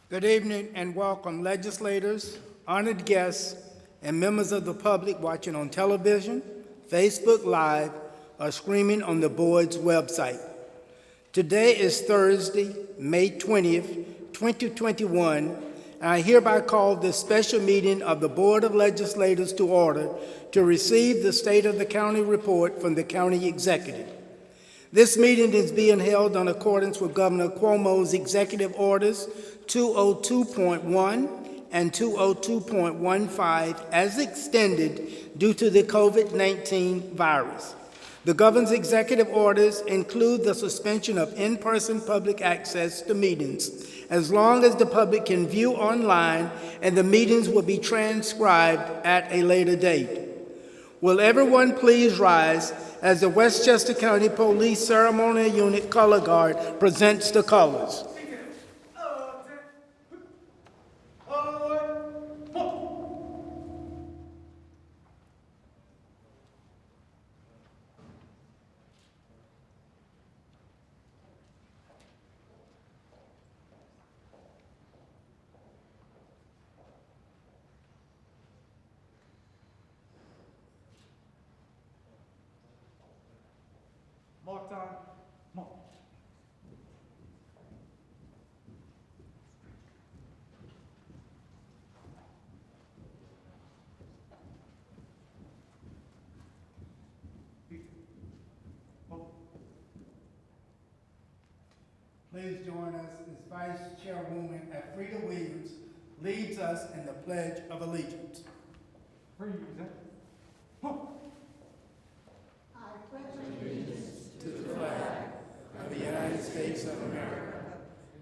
Good evening and welcome, legislators, honored guests, and members of the public watching on television, Facebook Live, or streaming on the board's website. Today is Thursday, May 20th, 2021, and I hereby call this special meeting of the Board of Legislators to order to receive the State of the County report from the County Executive. This meeting is being held in accordance with Governor Cuomo's executive orders 202.1 and 202.15 as extended due to the COVID-19 virus. The governor's executive orders include the suspension of in-person public access to meetings as long as the public can view online, and the meetings will be transcribed at a later date. Will everyone please rise as the Westchester County Police Ceremonial Unit Color Guard presents the colors. Mark time. Mark. Please join us as Vice Chairwoman Frida Williams leads us in the Pledge of Allegiance. Freeze, To the flag of the United States of America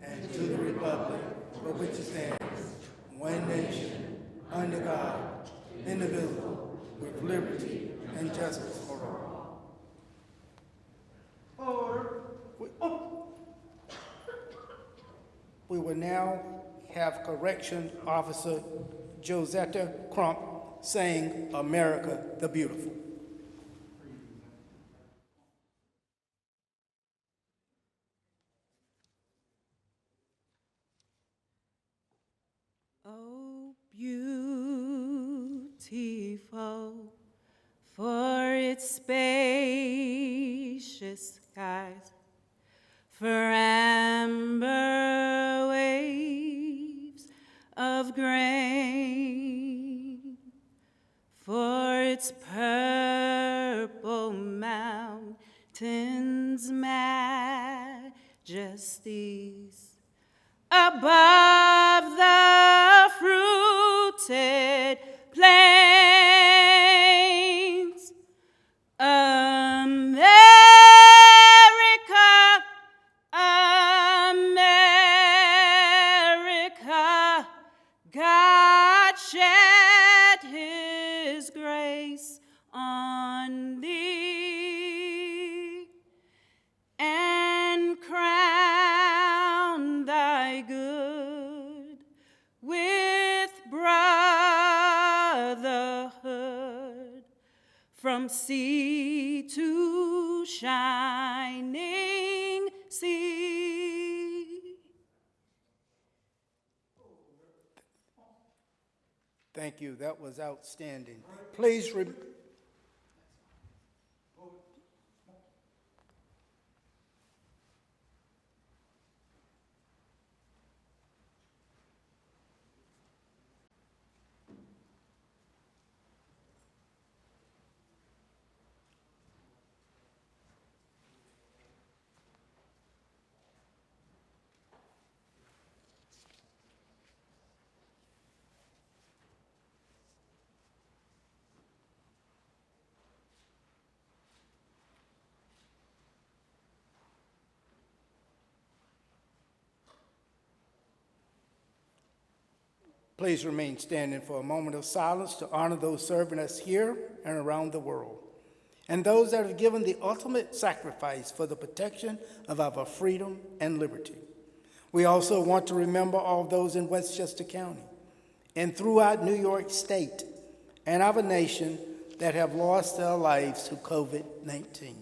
and to the republic for which it stands, one nation, under God, indivisible, with liberty and justice for all. Order. We will now have Correction Officer Josetta Crump saying America the Beautiful. Oh, beautiful for its spacious skies, for amber waves of grain, for its purple mountains' majesties, above the fruited plains. America, America, God shed his grace on thee and crown thy good with brotherhood from sea to shining sea. Thank you. That was outstanding. Please Please remain standing for a moment of silence to honor those serving us here and around the world, and those that have given the ultimate sacrifice for the protection of our freedom and liberty. We also want to remember all those in Westchester County and throughout New York State and our nation that have lost their lives to COVID-19.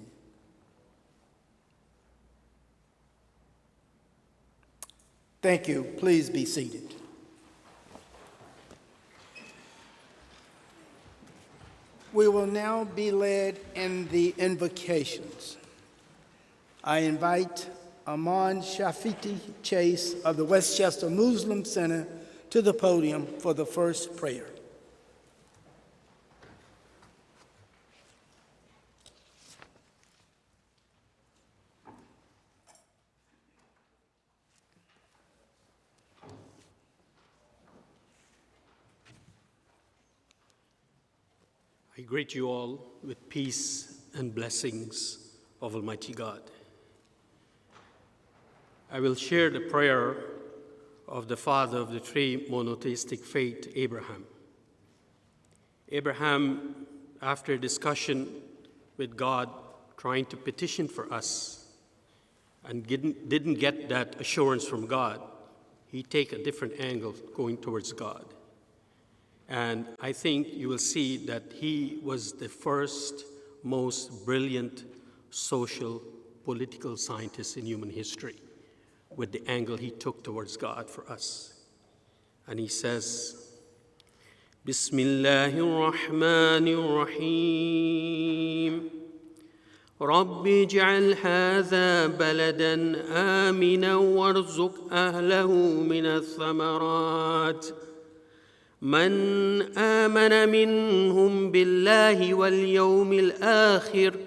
– Thank you. Please be seated. We will now be led in the invocations. I invite Aman Shafiti Chase of the Westchester Muslim Center to the podium for the first prayer. I greet you all with peace and blessings of Almighty God. I will share the prayer of the father of the three monotheistic faith, Abraham. Abraham, after discussion with God, trying to petition for us, and didn't get that assurance from God, he take a different angle going towards God. And I think you will see that he was the first most brilliant social, political scientist in human history with the angle he took towards God for us. And he says, Bismillahirrahmanirrahim. رب اجعل هذا بلدا آمنا وارزق أهله من الثمرات من آمن منهم بالله واليوم الآخر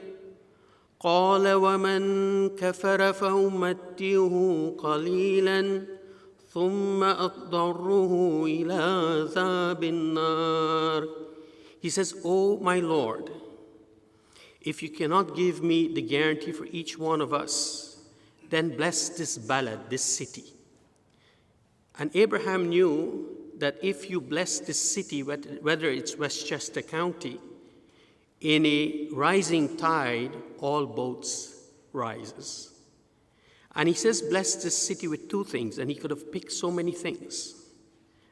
قال ومن كفر فأمتعه قليلا ثم أضطره إلى عذاب النار. He says, "Oh my Lord, if you cannot give me the guarantee for each one of us, then bless this balad, this city." And Abraham knew that if you bless this city, whether it's Westchester County, in a rising tide, all boats rises. And he says, bless this city with two things, and he could have picked so many things.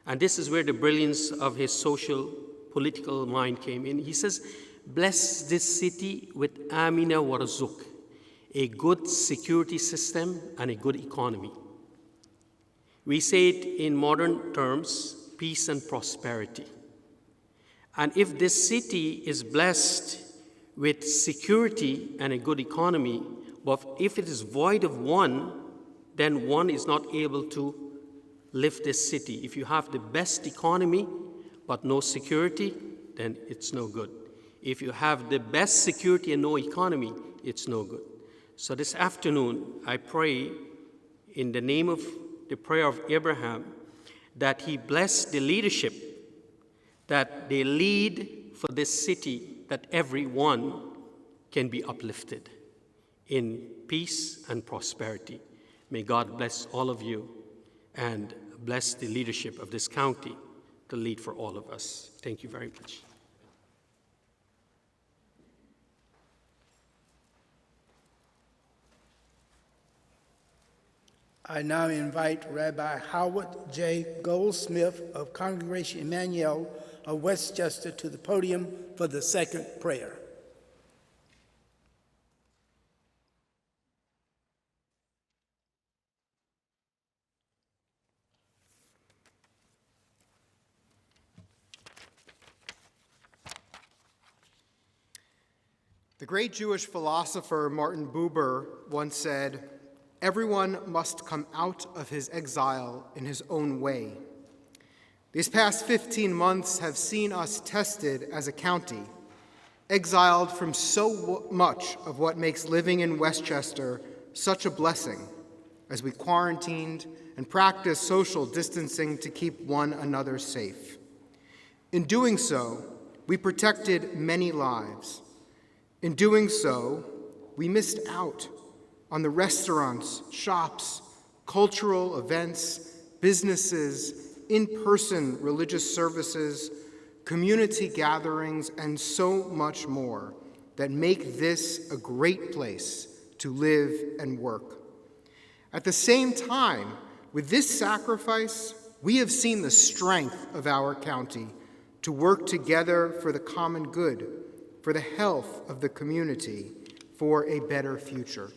And this is where the brilliance of his social, political mind came in. He says, bless this city with Amina Warzuk, a good security system and a good economy. We say it in modern terms, peace and prosperity. And if this city is blessed with security and a good economy, but if it is void of one, then one is not able to lift this city. If you have the best economy but no security, then it's no good. If you have the best security and no economy, it's no good. So this afternoon, I pray in the name of the prayer of Abraham that he bless the leadership, that they lead for this city, that everyone can be uplifted in peace and prosperity. May God bless all of you and bless the leadership of this county to lead for all of us. Thank you very much. I now invite Rabbi Howard J. Goldsmith of Congregation Emmanuel of Westchester to the podium for the second prayer. The great Jewish philosopher Martin Buber once said, "Everyone must come out of his exile in his own way." These past 15 months have seen us tested as a county, exiled from so much of what makes living in Westchester such a blessing, as we quarantined and practiced social distancing to keep one another safe. In doing so, we protected many lives. In doing so, we missed out on the restaurants, shops, cultural events, businesses, in-person religious services, community gatherings, and so much more that make this a great place to live and work. At the same time, with this sacrifice, we have seen the strength of our county to work together for the common good, for the health of the community, for a better future.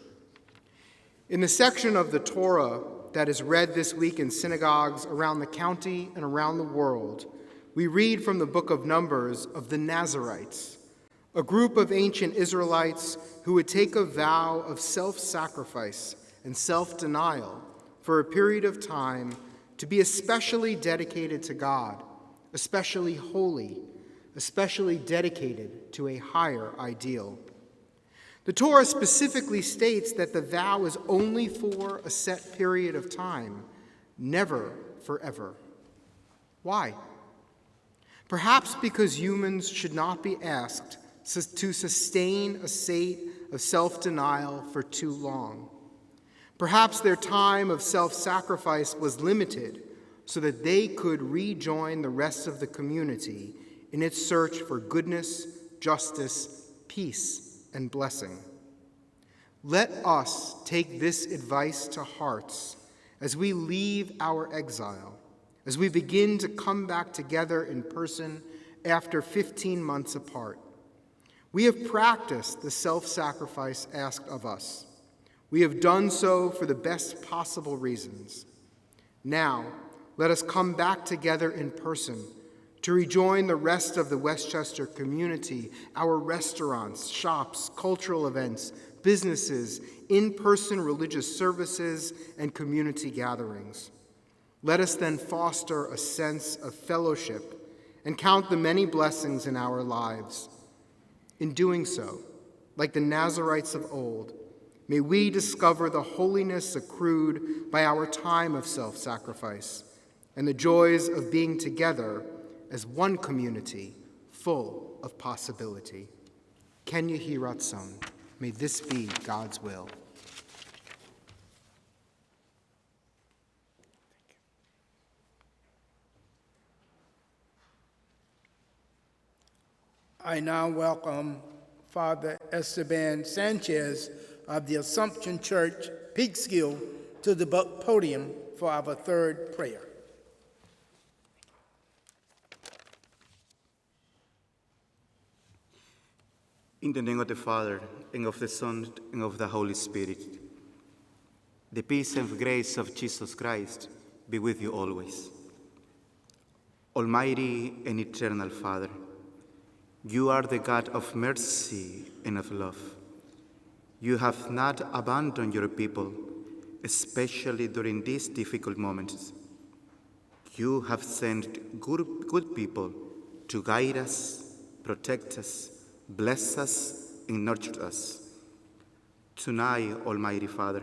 In the section of the Torah that is read this week in synagogues around the county and around the world, we read from the book of Numbers of the Nazarites, a group of ancient Israelites who would take a vow of self-sacrifice and self-denial for a period of time to be especially dedicated to God, especially holy, especially dedicated to a higher ideal. The Torah specifically states that the vow is only for a set period of time, never forever. Why? Perhaps because humans should not be asked to sustain a state of self-denial for too long. Perhaps their time of self-sacrifice was limited so that they could rejoin the rest of the community in its search for goodness, justice, peace, and blessing. Let us take this advice to hearts as we leave our exile, as we begin to come back together in person after 15 months apart. We have practiced the self-sacrifice asked of us. We have done so for the best possible reasons. Now, let us come back together in person to rejoin the rest of the Westchester community, our restaurants, shops, cultural events, businesses, in-person religious services, and community gatherings. Let us then foster a sense of fellowship and count the many blessings in our lives. In doing so, like the Nazarites of old, may we discover the holiness accrued by our time of self-sacrifice and the joys of being together as one community full of possibility. Ken Yehi Ratzon. May this be God's will. I now welcome Father Esteban Sanchez of the Assumption Church, Peekskill, to the podium for our third prayer. In the name of the Father, and of the Son, and of the Holy Spirit, the peace and grace of Jesus Christ be with you always. Almighty and eternal Father, you are the God of mercy and of love. You have not abandoned your people, especially during these difficult moments. You have sent good people to guide us, protect us, bless us, and nurture us. Tonight, Almighty Father,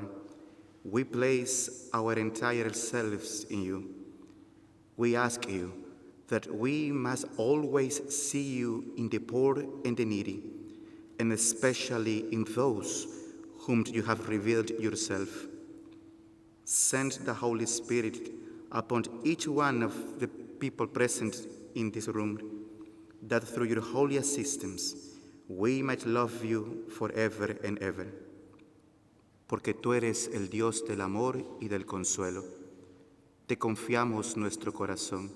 we place our entire selves in you. We ask you that we must always see you in the poor and the needy, and especially in those whom you have revealed yourself. Send the Holy Spirit upon each one of the people present in this room, that through your holy assistance we might love you forever and ever. Porque tú eres el Dios del amor y del consuelo. Te confiamos nuestro corazón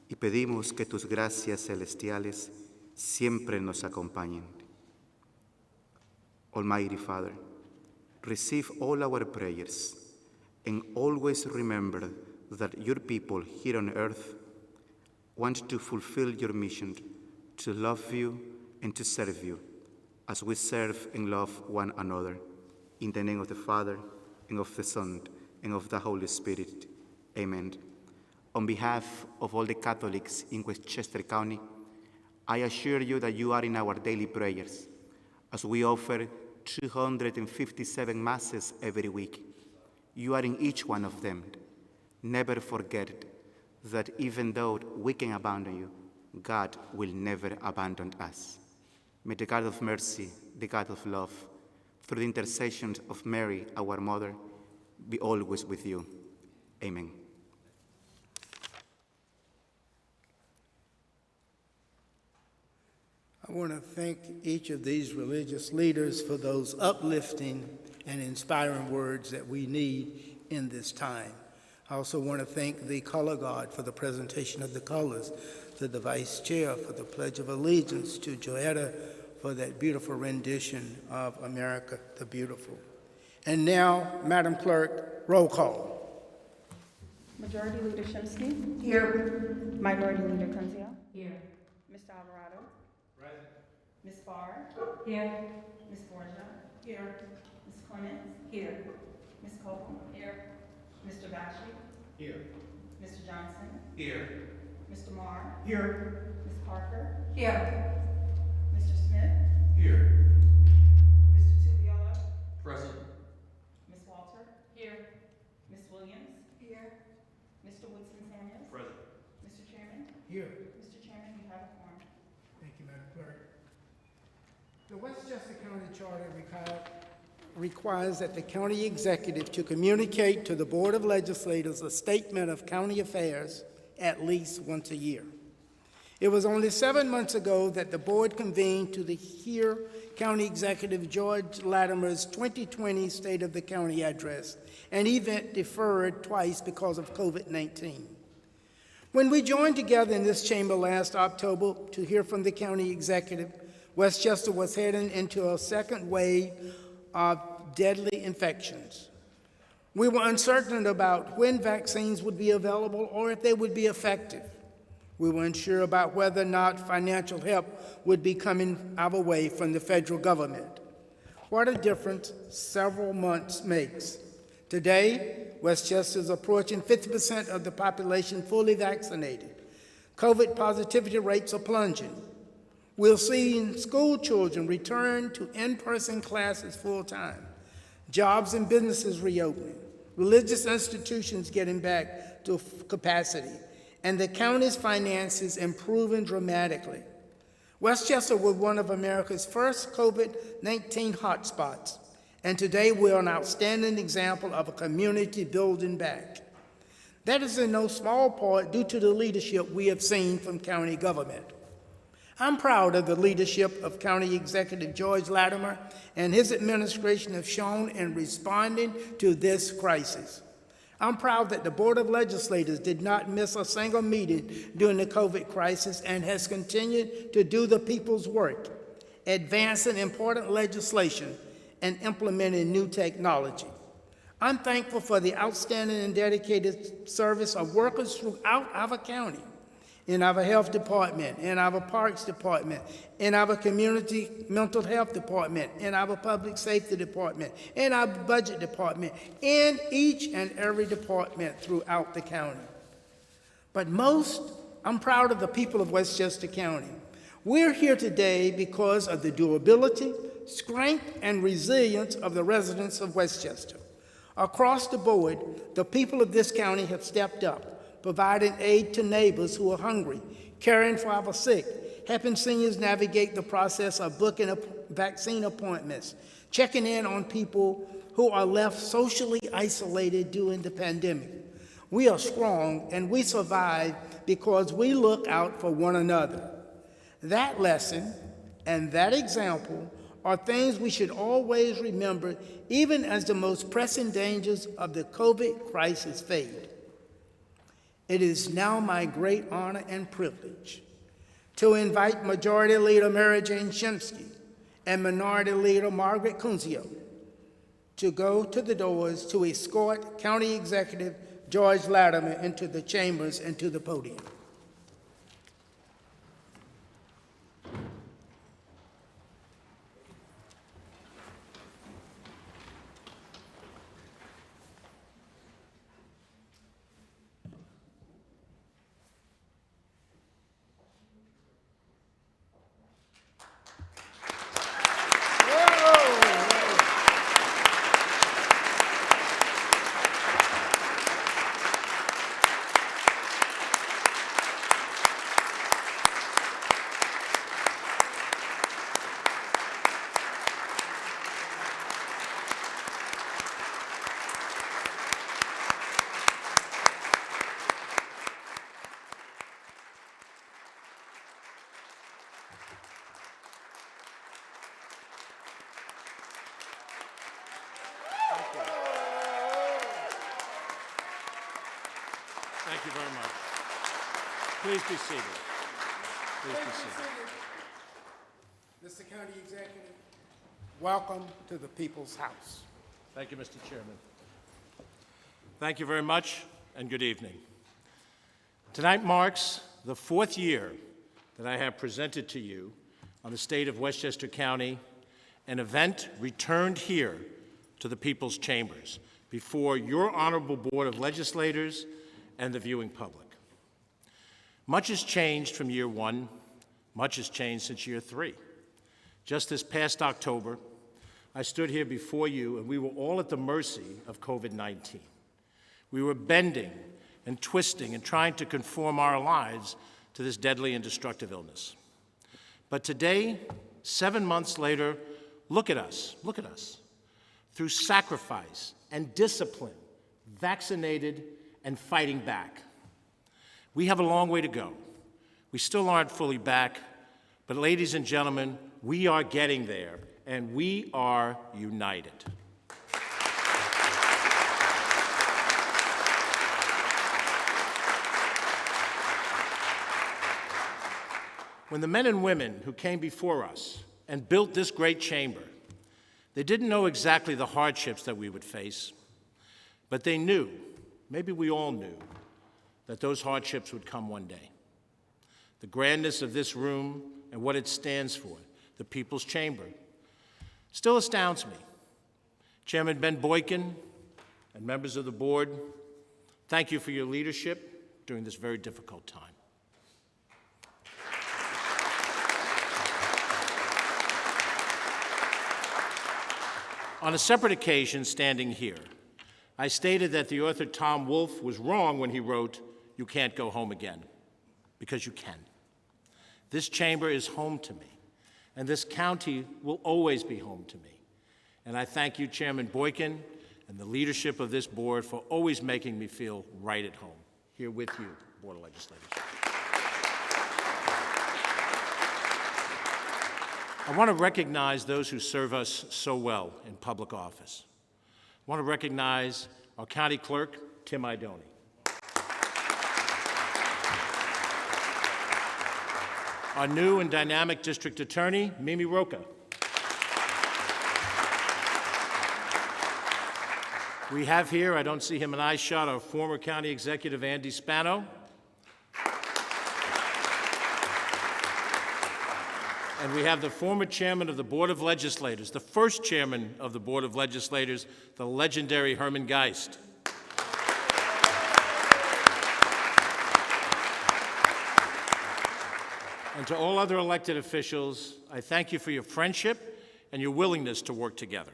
y pedimos que tus gracias celestiales siempre nos acompañen. Almighty Father, receive all our prayers and always remember that your people here on earth want to fulfill your mission to love you and to serve you as we serve and love one another. In the name of the Father, and of the Son, and of the Holy Spirit. Amen. On behalf of all the Catholics in Westchester County, I assure you that you are in our daily prayers as we offer 257 masses every week. You are in each one of them. Never forget that even though we can abandon you, God will never abandon us. May the God of mercy, the God of love, through the intercession of Mary, our mother, be always with you. Amen. I want to thank each of these religious leaders for those uplifting and inspiring words that we need in this time. I also want to thank the Color Guard for the presentation of the colors, to the Vice Chair for the Pledge of Allegiance, to Joetta for that beautiful rendition of America the Beautiful. And now, Madam Clerk, roll call. Majority Leader Shimsky. Here. Minority Leader Kunzio. Here. Mr. Alvarado. Present. Ms. Barr. Here. Ms. Borgia. Here. Ms. Clements. Here. Ms. Copeland. Here. Mr. Bakshi. Here. Mr. Johnson. Here. Mr. Maher. Here. Ms. Parker. Here. Mr. Smith. Here. Mr. Thibodeau. Present. Ms. Walter. Here. Ms. Williams. Here. Mr. Woodson Samuels. Present. Mr. Chairman. Here. Mr. Chairman, you have a quorum. Thank you, Madam Clerk. The Westchester County Charter requires that the county executive to communicate to the Board of Legislators a statement of county affairs at least once a year. It was only 7 months ago that the board convened to hear County Executive George Latimer's 2020 State of the County address, an event deferred twice because of COVID-19. When we joined together in this chamber last October to hear from the county executive, Westchester was heading into a second wave of deadly infections. We were uncertain about when vaccines would be available or if they would be effective. We were unsure about whether or not financial help would be coming our way from the federal government. What a difference several months makes. Today, Westchester is approaching 50% of the population fully vaccinated. COVID positivity rates are plunging. We're seeing school children return to in-person classes full-time, jobs and businesses reopening, religious institutions getting back to capacity, and the county's finances improving dramatically. Westchester was one of America's first COVID-19 hotspots, and today we're an outstanding example of a community building back. That is in no small part due to the leadership we have seen from county government. I'm proud of the leadership of County Executive George Latimer and his administration have shown in responding to this crisis. I'm proud that the Board of Legislators did not miss a single meeting during the COVID crisis and has continued to do the people's work, advancing important legislation and implementing new technology. I'm thankful for the outstanding and dedicated service of workers throughout our county, in our health department, in our parks department, in our community mental health department, in our public safety department, in our budget department, in each and every department throughout the county. But most, I'm proud of the people of Westchester County. We're here today because of the durability, strength, and resilience of the residents of Westchester. Across the board, the people of this county have stepped up, providing aid to neighbors who are hungry, caring for our sick, helping seniors navigate the process of booking vaccine appointments, checking in on people who are left socially isolated during the pandemic. We are strong and we survive because we look out for one another. That lesson and that example are things we should always remember, even as the most pressing dangers of the COVID crisis fade. It is now my great honor and privilege to invite Majority Leader MaryJane Shimsky and Minority Leader Margaret Kunzio to go to the doors to escort County Executive George Latimer into the chambers and to the podium. Thank you very much. Please be seated. Please be seated. Mr. County Executive, welcome to the People's House. Thank you, Mr. Chairman. Thank you very much. and good evening. Tonight marks the 4th year that I have presented to you on the state of Westchester County, an event returned here to the people's chambers before your honorable Board of Legislators and the viewing public. Much has changed from year 1. Much has changed since year 3. Just this past October, I stood here before you, and we were all at the mercy of COVID-19. We were bending and twisting and trying to conform our lives to this deadly and destructive illness. But today, 7 months later, look at us. Through sacrifice and discipline, vaccinated and fighting back. We have a long way to go. We still aren't fully back, but ladies and gentlemen, we are getting there, and we are united. When the men and women who came before us and built this great chamber, they didn't know exactly the hardships that we would face, but they knew, maybe we all knew, that those hardships would come one day. The grandness of this room and what it stands for, the People's Chamber, still astounds me. Chairman Ben Boykin and members of the board, thank you for your leadership during this very difficult time. On a separate occasion, standing here, I stated that the author Tom Wolfe was wrong when he wrote, "You can't go home again," because you can. This chamber is home to me, and this county will always be home to me. And I thank you, Chairman Boykin, and the leadership of this board for always making me feel right at home, here with you, Board of Legislators. I want to recognize those who serve us so well in public office. I want to recognize our County Clerk, Tim Idoni. Our new and dynamic District Attorney, Mimi Roca. We have here, I don't see him in eye shot, our former County Executive, Andy Spano. And we have the former chairman of the Board of Legislators, the first chairman of the Board of Legislators, the legendary Herman Geist. And to all other elected officials, I thank you for your friendship and your willingness to work together.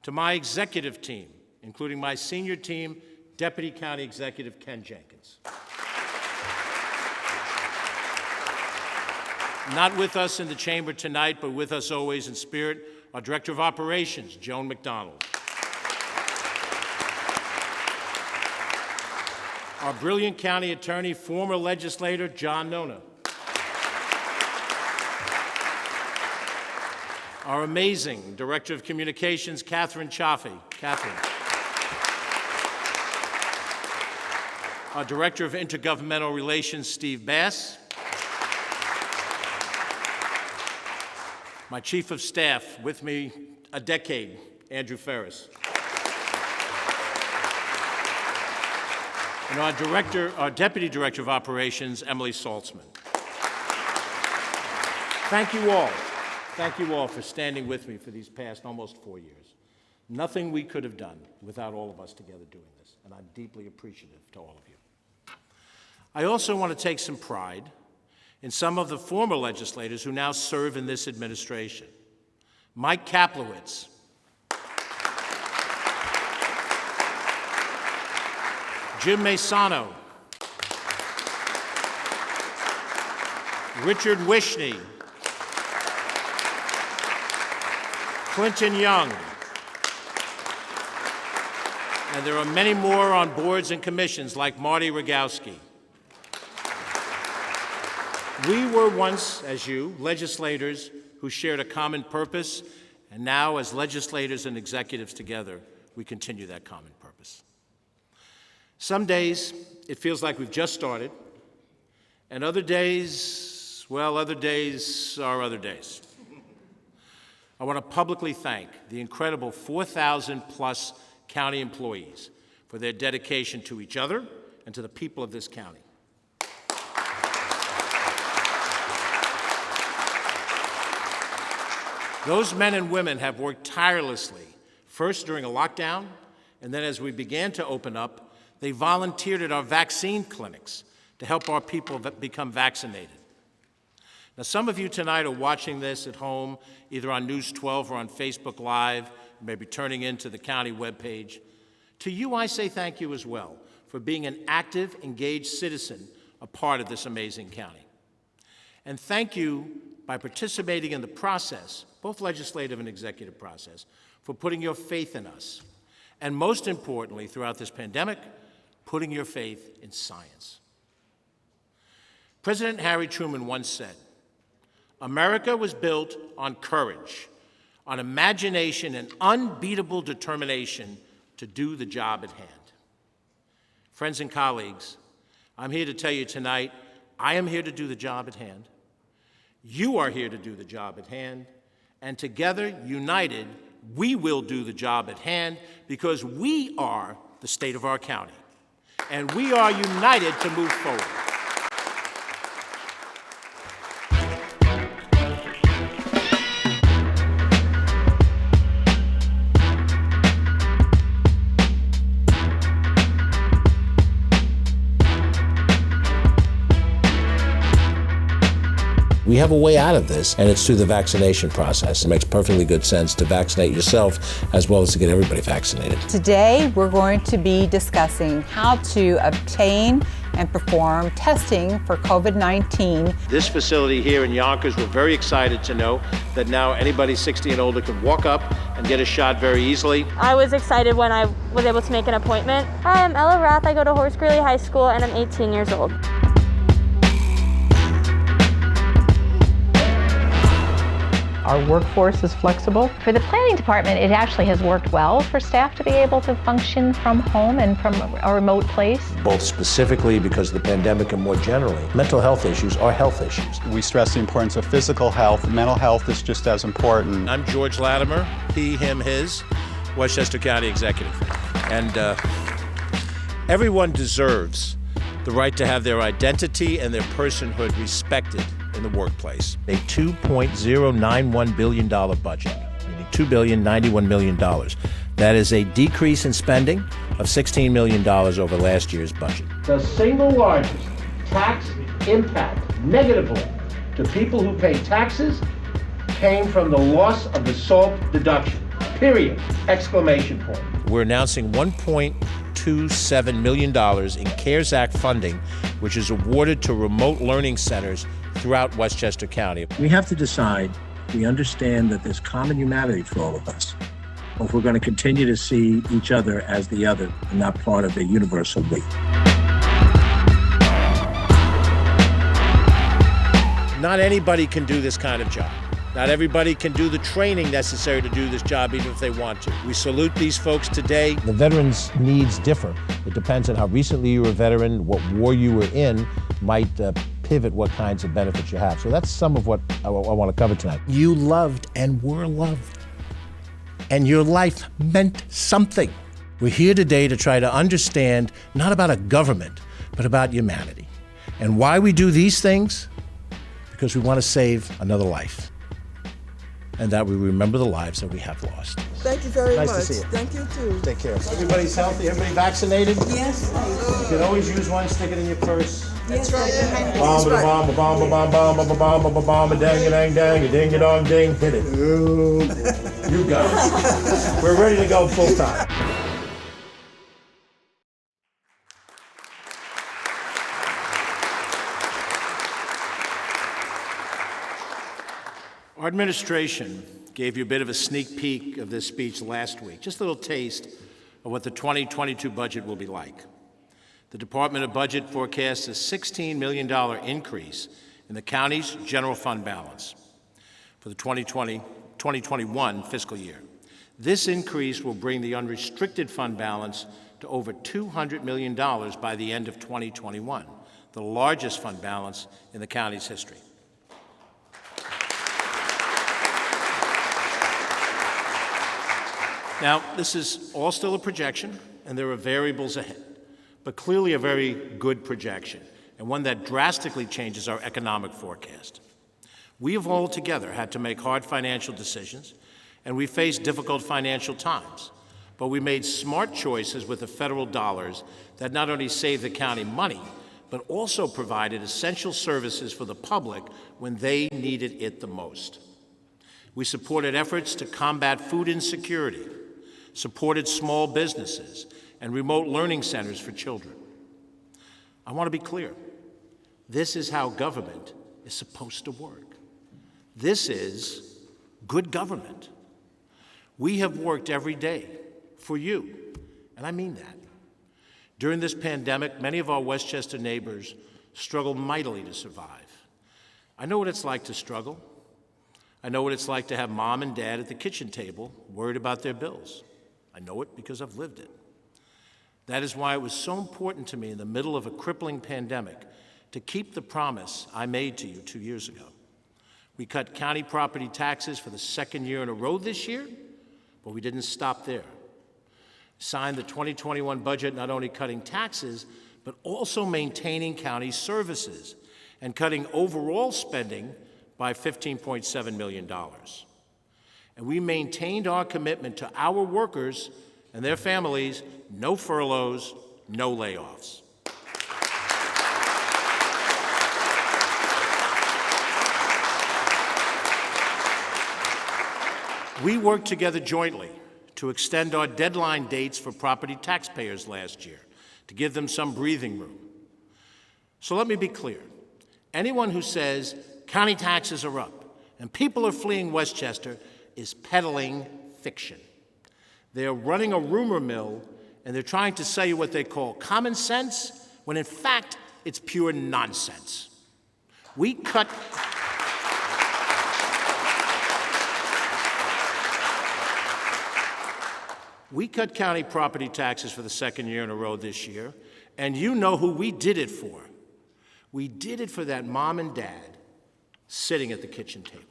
To my executive team, including my senior team, Deputy County Executive Ken Jenkins. Not with us in the chamber tonight, but with us always in spirit, our Director of Operations, Joan McDonald. Our brilliant county attorney, former legislator, John Nona. Our amazing Director of Communications, Catherine Chaffee. Catherine. Our Director of Intergovernmental Relations, Steve Bass. My Chief of Staff, with me a decade, Andrew Ferris. And our Deputy Director of Operations, Emily Saltzman. Thank you all for standing with me for these past almost 4 years. Nothing we could have done without all of us together doing this, and I'm deeply appreciative to all of you. I also want to take some pride in some of the former legislators who now serve in this administration. Mike Kaplowitz, Jim Maisano, Richard Wishney, Clinton Young, and there are many more on boards and commissions like Marty Rogowski. We were once, as you, legislators who shared a common purpose, and now as legislators and executives together, we continue that common purpose. Some days, it feels like we've just started, and other days, well, other days are other days. I want to publicly thank the incredible 4,000 plus county employees for their dedication to each other and to the people of this county. Those men and women have worked tirelessly, first during a lockdown, and then as we began to open up, they volunteered at our vaccine clinics to help our people become vaccinated. Now, some of you tonight are watching this at home, either on News 12 or on Facebook Live, maybe turning into the county webpage. To you, I say thank you as well for being an active, engaged citizen, a part of this amazing county. And thank you by participating in the process, both legislative and executive process, for putting your faith in us. And most importantly, throughout this pandemic, putting your faith in science. President Harry Truman once said, "America was built on courage, on imagination, and unbeatable determination to do the job at hand." Friends and colleagues, I'm here to tell you tonight, I am here to do the job at hand. You are here to do the job at hand. And together, united, we will do the job at hand because we are the state of our county. And we are united to move forward. We have a way out of this, and it's through the vaccination process. It makes perfectly good sense to vaccinate yourself as well as to get everybody vaccinated. Today, we're going to be discussing how to obtain and perform testing for COVID-19. This facility here in Yonkers, we're very excited to know that now anybody 60 and older can walk up and get a shot very easily. I was excited when I was able to make an appointment. Hi, I'm Ella Rath. I go to Horace Greeley High School, and I'm 18 years old. Our workforce is flexible. For the planning department, it actually has worked well for staff to be able to function from home and from a remote place. Both specifically because of the pandemic and more generally, mental health issues are health issues. We stress the importance of physical health. Mental health is just as important. I'm George Latimer, he, him, his, Westchester County Executive. And everyone deserves the right to have their identity and their personhood respected in the workplace. A $2.091 billion budget, meaning $2,091 million. That is a decrease in spending of $16 million over last year's budget. The single largest tax impact negatively to people who pay taxes came from the loss of the SALT deduction. Period. Exclamation point. We're announcing $1.27 million in CARES Act funding, which is awarded to remote learning centers throughout Westchester County. We have to decide, we understand that there's common humanity for all of us, or if we're going to continue to see each other as the other and not part of the universal we. Not anybody can do this kind of job. Not everybody can do the training necessary to do this job, even if they want to. We salute these folks today. The veterans' needs differ. It depends on how recently you were a veteran, what war you were in, might pivot what kinds of benefits you have. So that's some of what I want to cover tonight. You loved and were loved. And your life meant something. We're here today to try to understand, not about a government, but about humanity. And why we do these things? Because we want to save another life. And that we remember the lives that we have lost. Thank you very much. Nice to see you. Thank you too. Take care. Everybody's healthy? Everybody vaccinated? Yes. You can always use one, stick it in your purse. That's right. Bomb, bomb, bomb, bomb, bomb, bomb, bomb, bomb, bomb, dang, a dang, dang, a ding, a dong, ding, hit it. You got it. We're ready to go full time. Our administration gave you a bit of a sneak peek of this speech last week, just a little taste of what the 2022 budget will be like. The Department of Budget forecasts a $16 million increase in the county's general fund balance for the 2021 fiscal year. This increase will bring the unrestricted fund balance to over $200 million by the end of 2021, the largest fund balance in the county's history. Now, this is all still a projection, and there are variables ahead, but clearly a very good projection, and one that drastically changes our economic forecast. We have all together had to make hard financial decisions, and we faced difficult financial times, but we made smart choices with the federal dollars that not only saved the county money, but also provided essential services for the public when they needed it the most. We supported efforts to combat food insecurity, supported small businesses, and remote learning centers for children. I want to be clear. This is how government is supposed to work. This is good government. We have worked every day for you, and I mean that. During this pandemic, many of our Westchester neighbors struggle mightily to survive. I know what it's like to struggle. I know what it's like to have mom and dad at the kitchen table worried about their bills. I know it because I've lived it. That is why it was so important to me in the middle of a crippling pandemic to keep the promise I made to you 2 years ago. We cut county property taxes for the second year in a row this year, but we didn't stop there. Signed the 2021 budget not only cutting taxes, but also maintaining county services and cutting overall spending by $15.7 million. And we maintained our commitment to our workers and their families: no furloughs, no layoffs. We worked together jointly to extend our deadline dates for property taxpayers last year, to give them some breathing room. So let me be clear. Anyone who says county taxes are up and people are fleeing Westchester is peddling fiction. They're running a rumor mill, and they're trying to sell you what they call common sense, when in fact it's pure nonsense. We cut county property taxes for the second year in a row this year, and you know who we did it for. We did it for that mom and dad sitting at the kitchen table.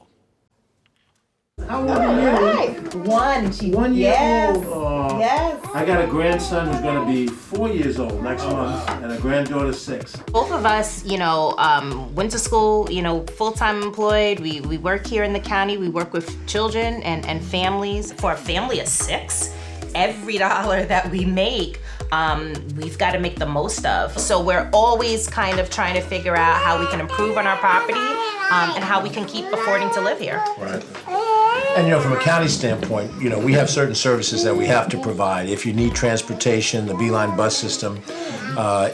How old are you? Right. 1 year Yes. old. Yes. I got a grandson who's going to be 4 years old next month, and a granddaughter 6. Both of us, went to school, full-time employed. We work here in the county. We work with children and families. For a family of 6, every dollar that we make, we've got to make the most of. So we're always kind of trying to figure out how we can improve on our property and how we can keep affording to live here. Right. And from a county standpoint, we have certain services that we have to provide. If you need transportation, the Beeline bus system,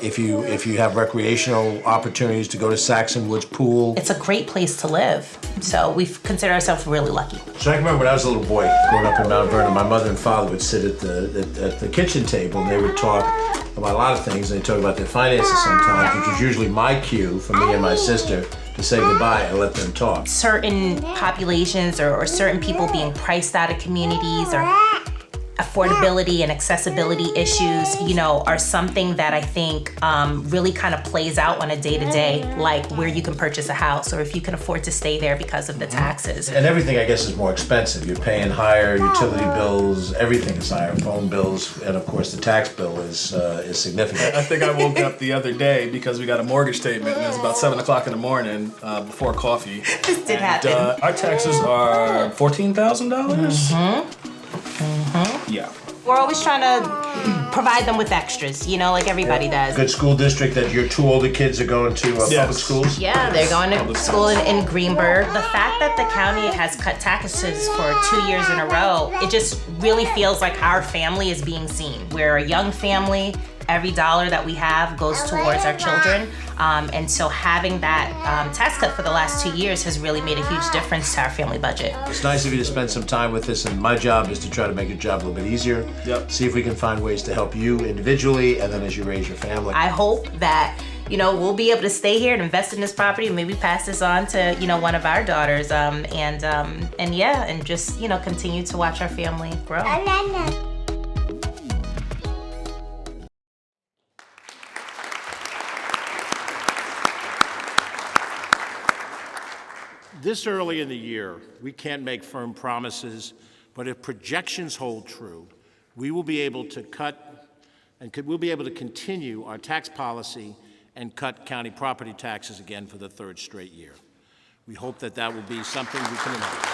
if you have recreational opportunities to go to Saxon Woods Pool. It's a great place to live. So we consider ourselves really lucky. So I can remember when I was a little boy growing up in Mount Vernon, my mother and father would sit at the kitchen table, and they would talk about a lot of things. They talk about their finances sometimes, which was usually my cue for me and my sister to say goodbye and let them talk. Certain populations or certain people being priced out of communities, or affordability and accessibility issues, are something that I think really kind of plays out on a day-to-day, like where you can purchase a house or if you can afford to stay there because of the taxes. And everything, I guess, is more expensive. You're paying higher utility bills, everything is higher, phone bills, and of course the tax bill is significant. I think I woke up the other day because we got a mortgage statement, and it was about 7 o'clock in the morning before coffee. This did happen. Our taxes are $14,000? Yeah. We're always trying to provide them with extras, like everybody does. Good school district that your 2 older kids are going to public schools? Yeah, they're going to school in Greenburgh. The fact that the county has cut taxes for 2 years in a row, it just really feels like our family is being seen. We're a young family. Every dollar that we have goes towards our children. And so having that tax cut for the last 2 years has really made a huge difference to our family budget. It's nice of you to spend some time with us, and my job is to try to make your job a little bit easier. Yep. See if we can find ways to help you individually and then as you raise your family. I hope that we'll be able to stay here and invest in this property and maybe pass this on to, one of our daughters and just, continue to watch our family grow. This early in the year, we can't make firm promises, but if projections hold true, we will be able to cut and we'll be able to continue our tax policy and cut county property taxes again for the third straight year. We hope that that will be something we can enact.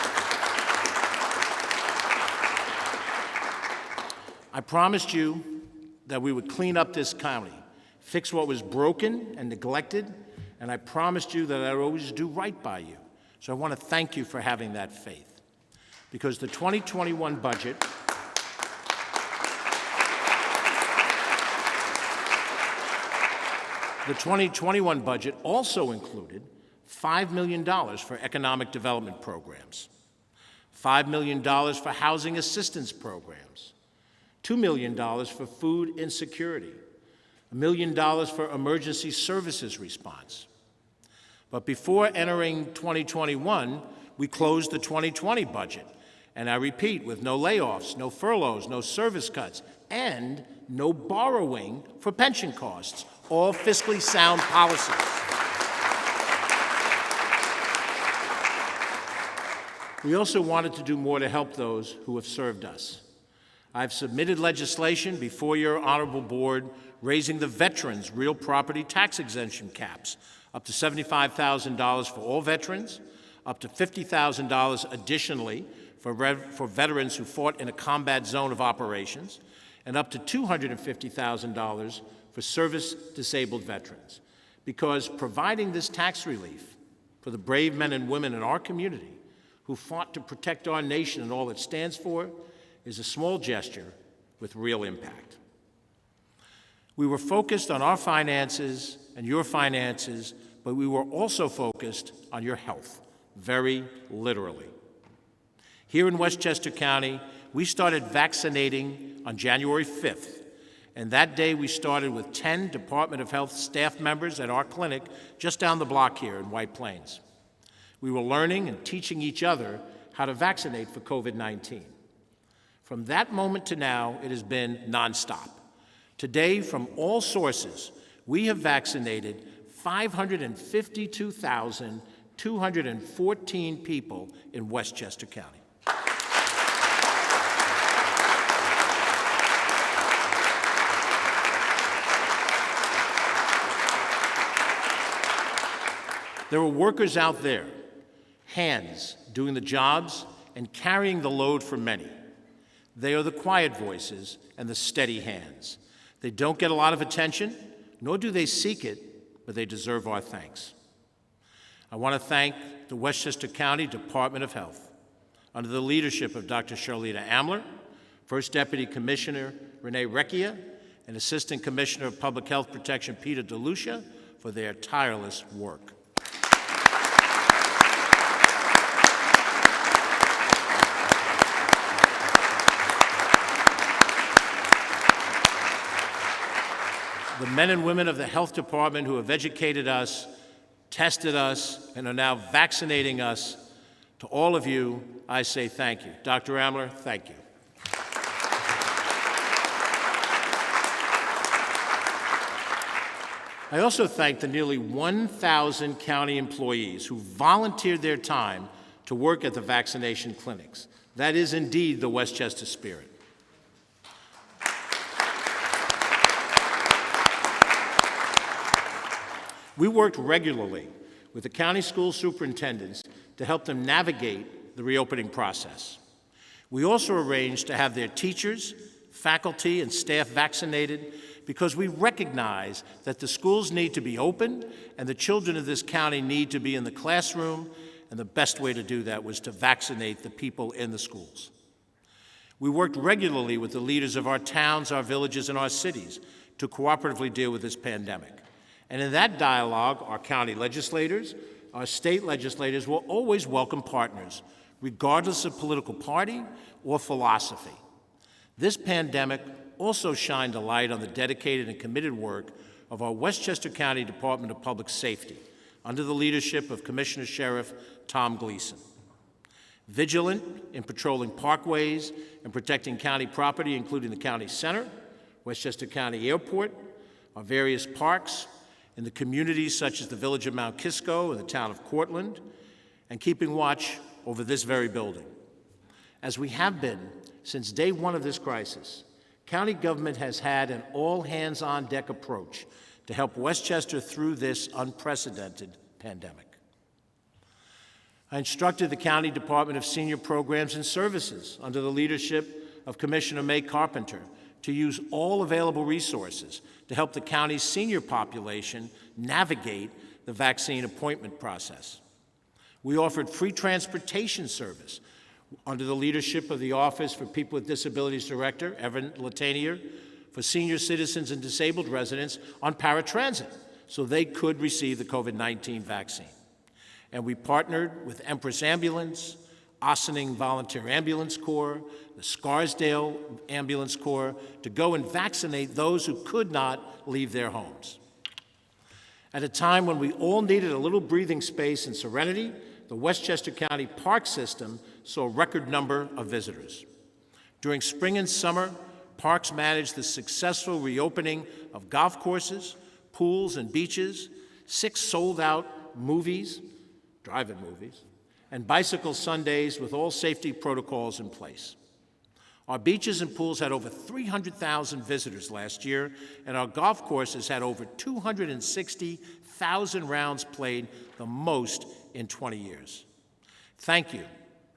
I promised you that we would clean up this county, fix what was broken and neglected, and I promised you that I'd always do right by you. So I want to thank you for having that faith, because the 2021 budget also included $5 million for economic development programs, $5 million for housing assistance programs, $2 million for food insecurity, $1 million for emergency services response. But before entering 2021, we closed the 2020 budget. And I repeat, with no layoffs, no furloughs, no service cuts, and no borrowing for pension costs, all fiscally sound policies. We also wanted to do more to help those who have served us. I've submitted legislation before your honorable board raising the veterans' real property tax exemption caps up to $75,000 for all veterans, up to $50,000 additionally for veterans who fought in a combat zone of operations, and up to $250,000 for service-disabled veterans. Because providing this tax relief for the brave men and women in our community who fought to protect our nation and all it stands for is a small gesture with real impact. We were focused on our finances and your finances, but we were also focused on your health, very literally. Here in Westchester County, we started vaccinating on January 5th, and that day we started with 10 Department of Health staff members at our clinic just down the block here in White Plains. We were learning and teaching each other how to vaccinate for COVID-19. From that moment to now, it has been nonstop. Today, from all sources, we have vaccinated 552,214 people in Westchester County. There are workers out there, hands doing the jobs and carrying the load for many. They are the quiet voices and the steady hands. They don't get a lot of attention, nor do they seek it, but they deserve our thanks. I want to thank the Westchester County Department of Health, under the leadership of Dr. Charlita Amler, First Deputy Commissioner Renee Recchia, and Assistant Commissioner of Public Health Protection Peter DeLucia, for their tireless work. The men and women of the health department who have educated us, tested us, and are now vaccinating us, to all of you, I say thank you. Dr. Amler, thank you. I also thank the nearly 1,000 county employees who volunteered their time to work at the vaccination clinics. That is indeed the Westchester spirit. We worked regularly with the county school superintendents to help them navigate the reopening process. We also arranged to have their teachers, faculty, and staff vaccinated because we recognize that the schools need to be open and the children of this county need to be in the classroom, and the best way to do that was to vaccinate the people in the schools. We worked regularly with the leaders of our towns, our villages, and our cities to cooperatively deal with this pandemic. And in that dialogue, our county legislators, our state legislators will always welcome partners, regardless of political party or philosophy. This pandemic also shined a light on the dedicated and committed work of our Westchester County Department of Public Safety, under the leadership of Commissioner Sheriff Tom Gleason. Vigilant in patrolling parkways and protecting county property, including the county center, Westchester County Airport, our various parks, in the communities such as the village of Mount Kisco and the town of Cortland, and keeping watch over this very building. As we have been since day one of this crisis, County government has had an all-hands-on-deck approach to help Westchester through this unprecedented pandemic. I instructed the County Department of Senior Programs and Services under the leadership of Commissioner May Carpenter to use all available resources to help the county's senior population navigate the vaccine appointment process. We offered free transportation service under the leadership of the Office for People with Disabilities Director, Evan Latimer, for senior citizens and disabled residents on paratransit so they could receive the COVID-19 vaccine. And we partnered with Empress Ambulance, Ossining Volunteer Ambulance Corps, the Scarsdale Ambulance Corps to go and vaccinate those who could not leave their homes. At a time when we all needed a little breathing space and serenity, the Westchester County Park System saw a record number of visitors. During spring and summer, parks managed the successful reopening of golf courses, pools, and beaches, 6 sold-out movies, drive-in movies, and bicycle Sundays with all safety protocols in place. Our beaches and pools had over 300,000 visitors last year, and our golf courses had over 260,000 rounds played, the most in 20 years. Thank you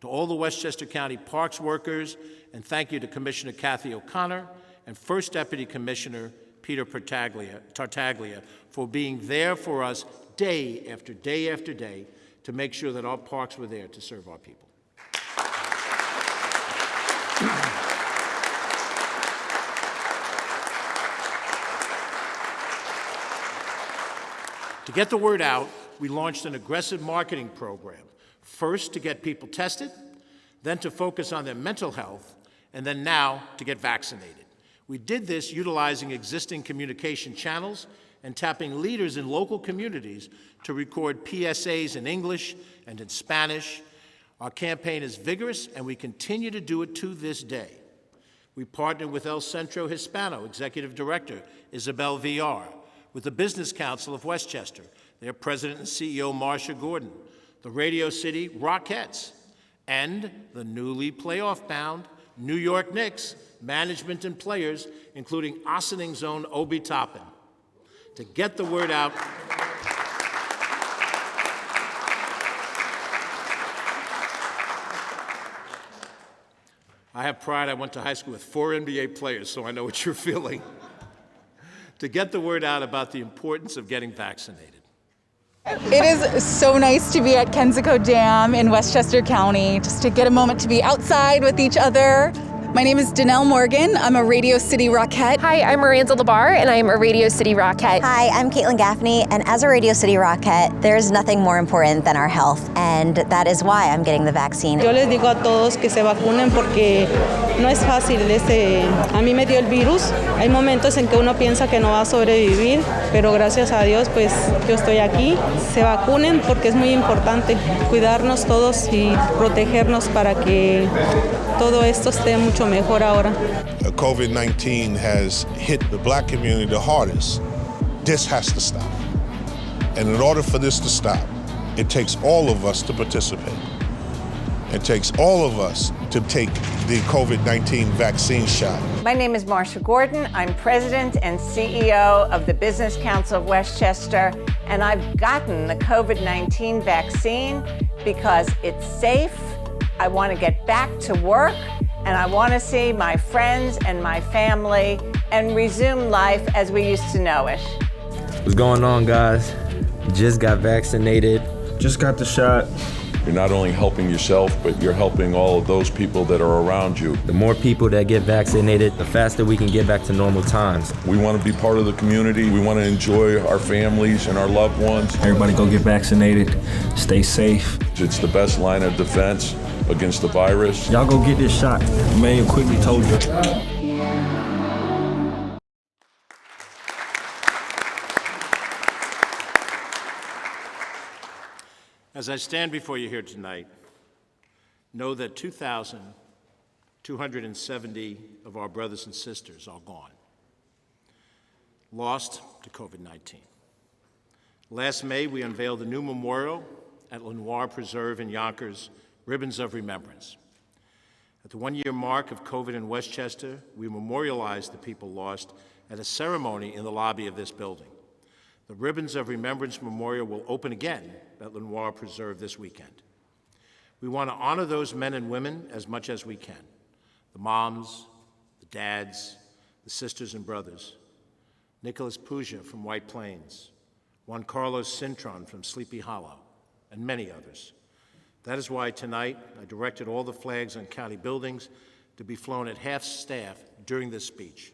to all the Westchester County Parks workers, and thank you to Commissioner Kathy O'Connor and First Deputy Commissioner Peter Tartaglia for being there for us day after day after day to make sure that our parks were there to serve our people. To get the word out, we launched an aggressive marketing program, first to get people tested, then to focus on their mental health, and then now to get vaccinated. We did this utilizing existing communication channels and tapping leaders in local communities to record PSAs in English and in Spanish. Our campaign is vigorous, and we continue to do it to this day. We partnered with El Centro Hispano Executive Director Isabel Villar, with the Business Council of Westchester, their President and CEO Marsha Gordon, the Radio City Rockettes, and the newly playoff-bound New York Knicks, management and players, including Ossining Zone Obi Toppin. To get the word out, I have pride. I went to high school with 4 NBA players, so I know what you're feeling. To get the word out about the importance of getting vaccinated. It is so nice to be at Kensico Dam in Westchester County, just to get a moment to be outside with each other. My name is Danelle Morgan. I'm a Radio City Rockette. Hi, I'm Miranda Labar, and I am a Radio City Rockette. Hi, I'm Caitlin Gaffney, and as a Radio City Rockette, there's nothing more important than our health, and that is why I'm getting the vaccine. Yo les digo a todos que se vacunen porque no es fácil. A mí me dio el virus. Hay momentos en que uno piensa que no va a sobrevivir, pero gracias a Dios, pues yo estoy aquí. Se vacunen porque es muy importante cuidarnos todos y protegernos para que todo esto esté mucho mejor ahora. COVID-19 has hit the black community the hardest. This has to stop. And in order for this to stop, it takes all of us to participate. It takes all of us to take the COVID-19 vaccine shot. My name is Marsha Gordon. I'm president and CEO of the Business Council of Westchester, and I've gotten the COVID-19 vaccine because it's safe. I want to get back to work, and I want to see my friends and my family and resume life as we used to know it. What's going on, guys? Just got vaccinated. Just got the shot. You're not only helping yourself, but you're helping all of those people that are around you. The more people that get vaccinated, the faster we can get back to normal times. We want to be part of the community. We want to enjoy our families and our loved ones. Everybody go get vaccinated. Stay safe. It's the best line of defense against the virus. Y'all go get this shot. Manuel quickly told you. As I stand before you here tonight, know that 2,270 of our brothers and sisters are gone, lost to COVID-19. Last May, we unveiled a new memorial at Lenoir Preserve in Yonkers, Ribbons of Remembrance. the one-year mark of COVID in Westchester, we memorialized the people lost at a ceremony in the lobby of this building. The Ribbons of Remembrance Memorial will open again at Lenoir Preserve this weekend. We want to honor those men and women as much as we can. The moms, the dads, the sisters and brothers. Nicholas Puja from White Plains, Juan Carlos Cintron from Sleepy Hollow, and many others. That is why tonight I directed all the flags on county buildings to be flown at half staff during this speech.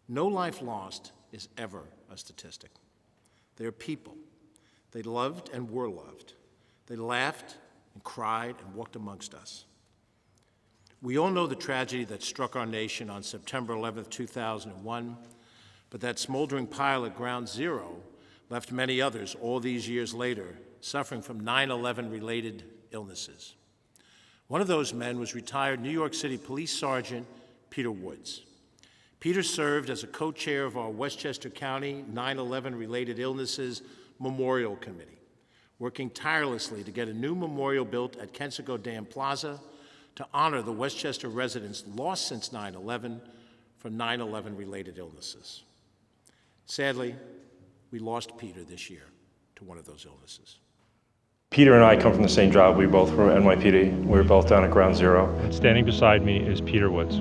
No life lost is ever a statistic. They are people. They loved and were loved. They laughed and cried and walked amongst us. We all know the tragedy that struck our nation on September 11th, 2001, but that smoldering pile at Ground Zero left many others all these years later suffering from 9/11 related illnesses. One of those men was retired New York City Police Sergeant Peter Woods. Peter served as a co-chair of our Westchester County 9/11 related illnesses Memorial Committee, working tirelessly to get a new memorial built at Kensico Dam Plaza to honor the Westchester residents lost since 9/11 from 9/11 related illnesses. Sadly, we lost Peter this year to one of those illnesses. Peter and I come from the same job. We both were NYPD. We were both down at Ground Zero. Standing beside me is Peter Woods.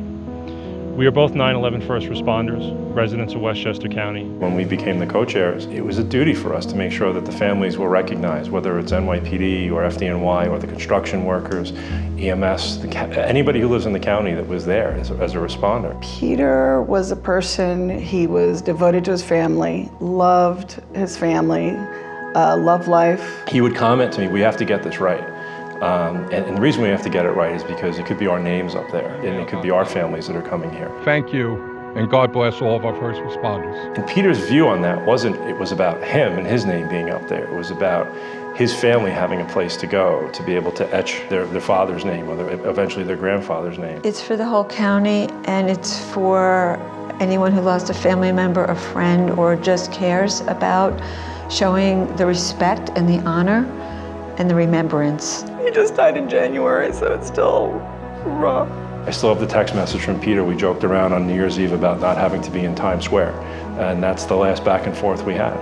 We are both 9/11 first responders, residents of Westchester County. When we became the co-chairs, it was a duty for us to make sure that the families were recognized, whether it's NYPD or FDNY or the construction workers, EMS, anybody who lives in the county that was there as a responder. Peter was a person, he was devoted to his family, loved his family, loved life. He would comment to me, we have to get this right. And the reason we have to get it right is because it could be our names up there, and it could be our families that are coming here. Thank you, and God bless all of our first responders. And Peter's view on that it was about him and his name being up there. It was about his family having a place to go, to be able to etch their father's name, or eventually their grandfather's name. It's for the whole county, and it's for anyone who lost a family member, a friend, or just cares about showing the respect and the honor and the remembrance. He just died in January, so it's still rough. I still have the text message from Peter. We joked around on New Year's Eve about not having to be in Times Square. And that's the last back and forth we had.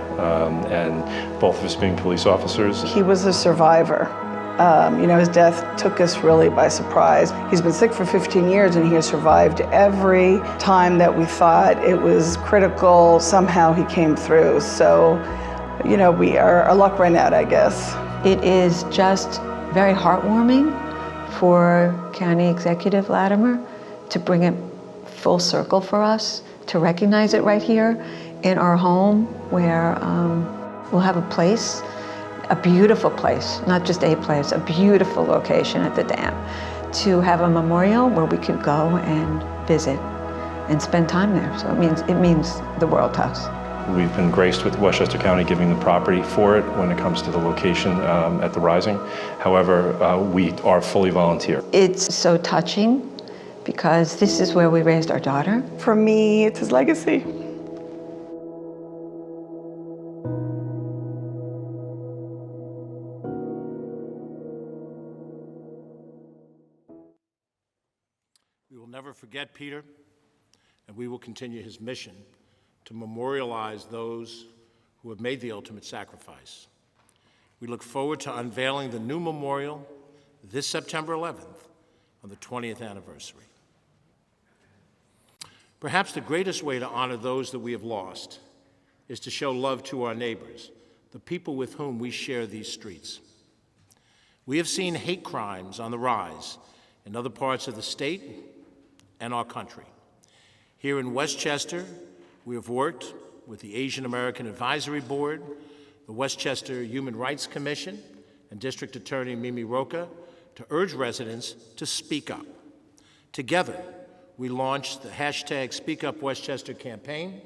And both of us being police officers. He was a survivor. His death took us really by surprise. He's been sick for 15 years and he has survived every time that we thought it was critical. Somehow he came through. So, we are our luck ran out, I guess. It is just very heartwarming for County Executive Latimer to bring it full circle for us, to recognize it right here in our home where we'll have a place, a beautiful place, not just a place, a beautiful location at the dam, to have a memorial where we could go and visit and spend time there. So it means the world to us. We've been graced with Westchester County giving the property for it when it comes to the location at the Rising. However, we are fully volunteer. It's so touching because this is where we raised our daughter. For me, it's his legacy. We will never forget Peter, and we will continue his mission to memorialize those who have made the ultimate sacrifice. We look forward to unveiling the new memorial this September 11th on the 20th anniversary. Perhaps the greatest way to honor those that we have lost is to show love to our neighbors, the people with whom we share these streets. We have seen hate crimes on the rise in other parts of the state and our country. Here in Westchester, we have worked with the Asian American Advisory Board, the Westchester Human Rights Commission, and District Attorney Mimi Roca to urge residents to speak up. Together, we launched the hashtag Speak Up Westchester campaign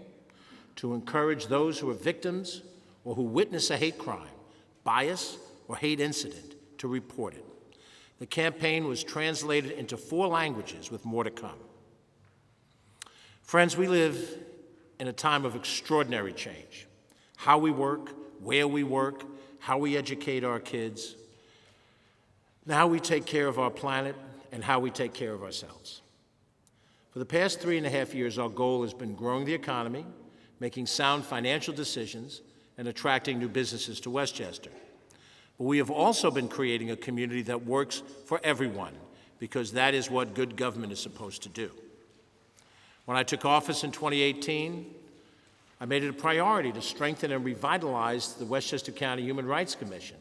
to encourage those who are victims or who witness a hate crime, bias, or hate incident to report it. The campaign was translated into 4 languages with more to come. Friends, we live in a time of extraordinary change. How we work, where we work, how we educate our kids, and how we take care of our planet and how we take care of ourselves. For the past 3.5 years, our goal has been growing the economy, making sound financial decisions, and attracting new businesses to Westchester. But we have also been creating a community that works for everyone, because that is what good government is supposed to do. When I took office in 2018, I made it a priority to strengthen and revitalize the Westchester County Human Rights Commission,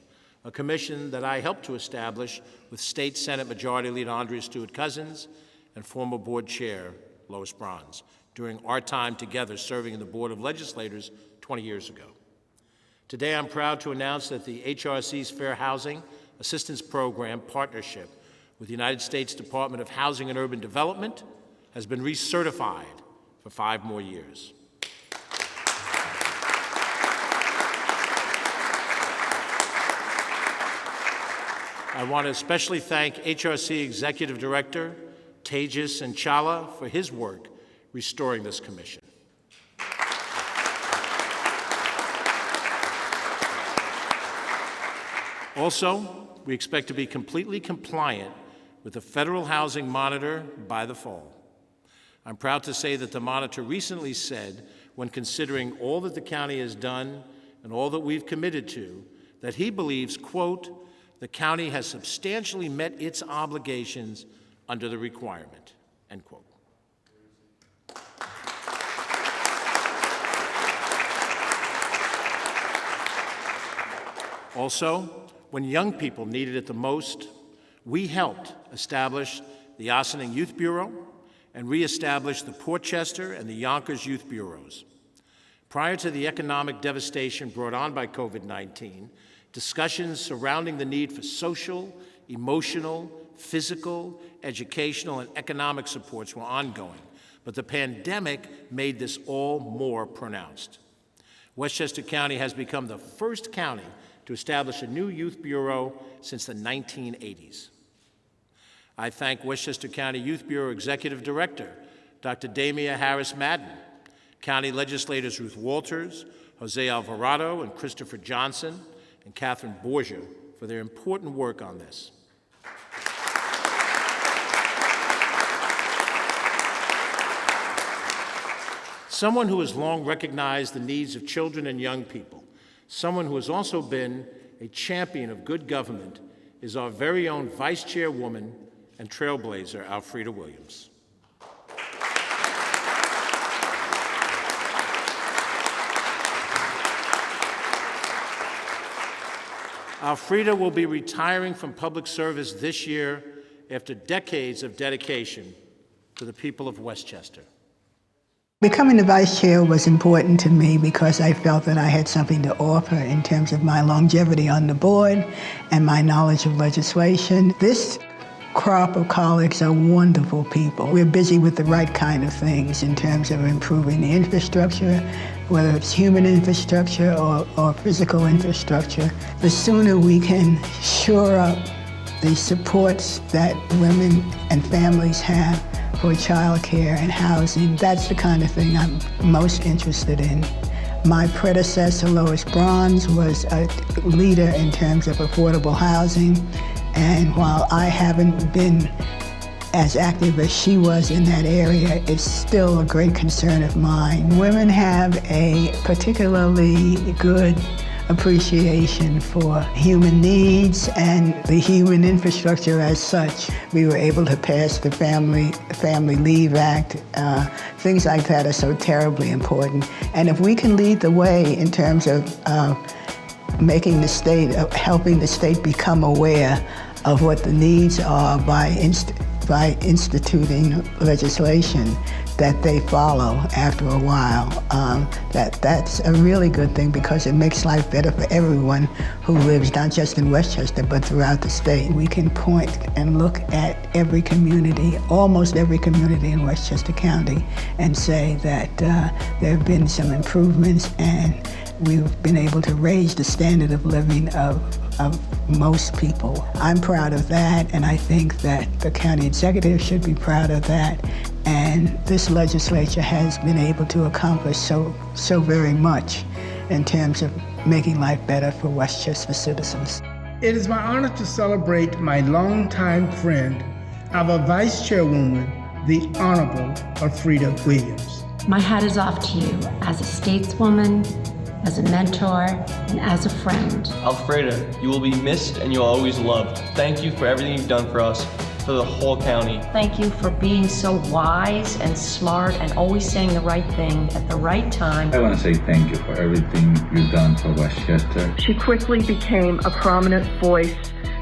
a commission that I helped to establish with State Senate Majority Leader Andrea Stewart-Cousins and former board chair Lois Bronze during our time together serving in the Board of Legislators 20 years ago. Today, I'm proud to announce that the HRC's Fair Housing Assistance Program partnership with the United States Department of Housing and Urban Development has been recertified for 5 more years. I want to especially thank HRC Executive Director Tejas and Chala for his work restoring this commission. Also, we expect to be completely compliant with the Federal Housing Monitor by the fall. I'm proud to say that the monitor recently said, when considering all that the county has done and all that we've committed to, that he believes, quote, the county has substantially met its obligations under the requirement, end quote. Also, when young people needed it the most, we helped establish the Ossining Youth Bureau and reestablish the Portchester and the Yonkers Youth Bureaus. Prior to the economic devastation brought on by COVID-19, discussions surrounding the need for social, emotional, physical, educational, and economic supports were ongoing, but the pandemic made this all more pronounced. Westchester County has become the first county to establish a new youth bureau since the 1980s. I thank Westchester County Youth Bureau Executive Director, Dr. Damia Harris-Madden, County Legislators Ruth Walters, Jose Alvarado, and Christopher Johnson, and Catherine Borgia for their important work on this. Someone who has long recognized the needs of children and young people, someone who has also been a champion of good government, is our very own Vice Chairwoman and trailblazer, Alfreda Williams. Alfreda will be retiring from public service this year after decades of dedication to the people of Westchester. Becoming the vice chair was important to me because I felt that I had something to offer in terms of my longevity on the board and my knowledge of legislation. This crop of colleagues are wonderful people. We're busy with the right kind of things in terms of improving the infrastructure, whether it's human infrastructure or physical infrastructure. The sooner we can shore up the supports that women and families have for child care and housing, that's the kind of thing I'm most interested in. My predecessor, Lois Bronze, was a leader in terms of affordable housing, and while I haven't been as active as she was in that area, it's still a great concern of mine. Women have a particularly good appreciation for human needs and the human infrastructure as such. We were able to pass the Family Leave Act. Things like that are so terribly important. And if we can lead the way in terms of making the state, helping the state become aware of what the needs are by instituting legislation that they follow after a while, that's a really good thing because it makes life better for everyone who lives not just in Westchester but throughout the state. We can point and look at every community, almost every community in Westchester County, and say that there have been some improvements and we've been able to raise the standard of living of most people. I'm proud of that, and I think that the county executive should be proud of that. And this legislature has been able to accomplish so very much in terms of making life better for Westchester citizens. It is my honor to celebrate my longtime friend, our Vice Chairwoman, the Honorable Elfrida Williams. My hat is off to you as a stateswoman, as a mentor, and as a friend. Elfrida, you will be missed and you'll always loved. Thank you for everything you've done for us, for the whole county. Thank you for being so wise and smart and always saying the right thing at the right time. I want to say thank you for everything you've done for Westchester. She quickly became a prominent voice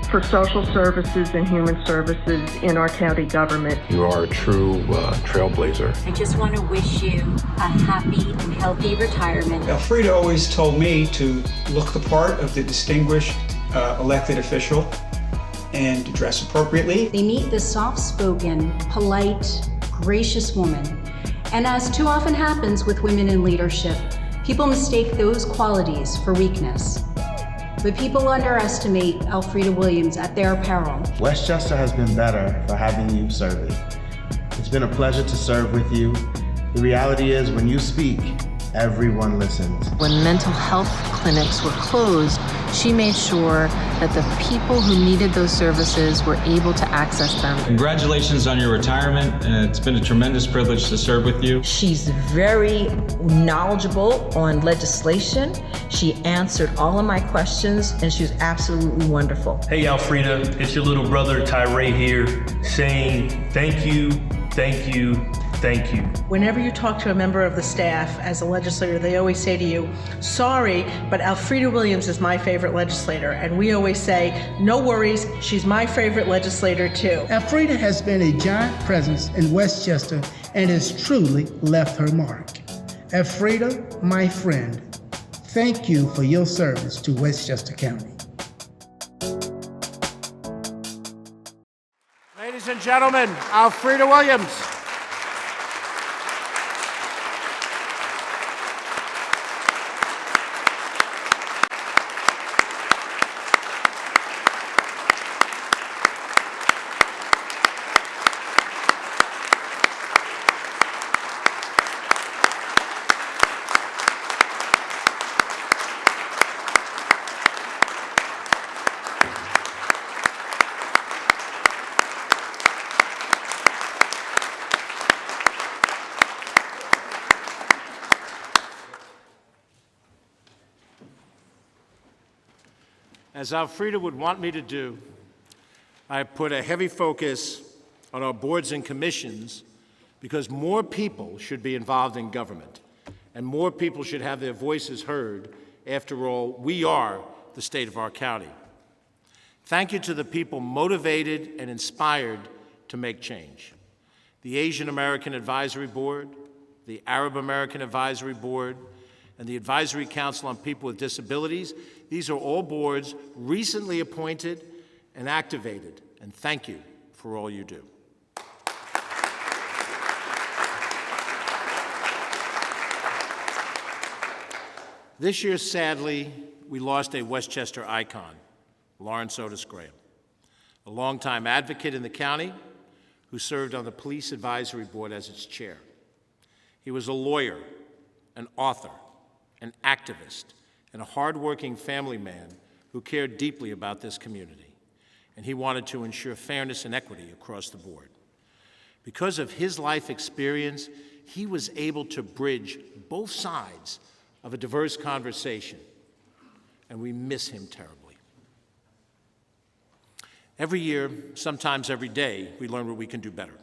for social services and human services in our county government. You are a true trailblazer. I just want to wish you a happy and healthy retirement. Elfrida always told me to look the part of the distinguished elected official and to dress appropriately. They meet the soft-spoken, polite, gracious woman. And as too often happens with women in leadership, people mistake those qualities for weakness. But people underestimate Elfrida Williams at their peril. Westchester has been better for having you serve it. It's been a pleasure to serve with you. The reality is, when you speak, everyone listens. When mental health clinics were closed, she made sure that the people who needed those services were able to access them. Congratulations on your retirement. It's been a tremendous privilege to serve with you. She's very knowledgeable on legislation. She answered all of my questions, and she was absolutely wonderful. Hey, Elfrida, it's your little brother, Tyree here, saying thank you, thank you, thank you. Whenever you talk to a member of the staff as a legislator, they always say to you, sorry, but Elfrida Williams is my favorite legislator. And we always say, no worries, she's my favorite legislator too. Elfrida has been a giant presence in Westchester and has truly left her mark. Elfrida, my friend, thank you for your service to Westchester County. Ladies and gentlemen, Elfrida Williams. As Elfrida would want me to do, I have put a heavy focus on our boards and commissions because more people should be involved in government and more people should have their voices heard. After all, we are the state of our county. Thank you to the people motivated and inspired to make change. The Asian American Advisory Board, the Arab American Advisory Board, and the Advisory Council on People with Disabilities. These are all boards recently appointed and activated, and thank you for all you do. This year, sadly, we lost a Westchester icon, Lawrence Otis Graham, a longtime advocate in the county who served on the Police Advisory Board as its chair. He was a lawyer, an author, an activist, and a hardworking family man who cared deeply about this community, and he wanted to ensure fairness and equity across the board. Because of his life experience, he was able to bridge both sides of a diverse conversation, and we miss him terribly. Every year, sometimes every day, we learn what we can do better.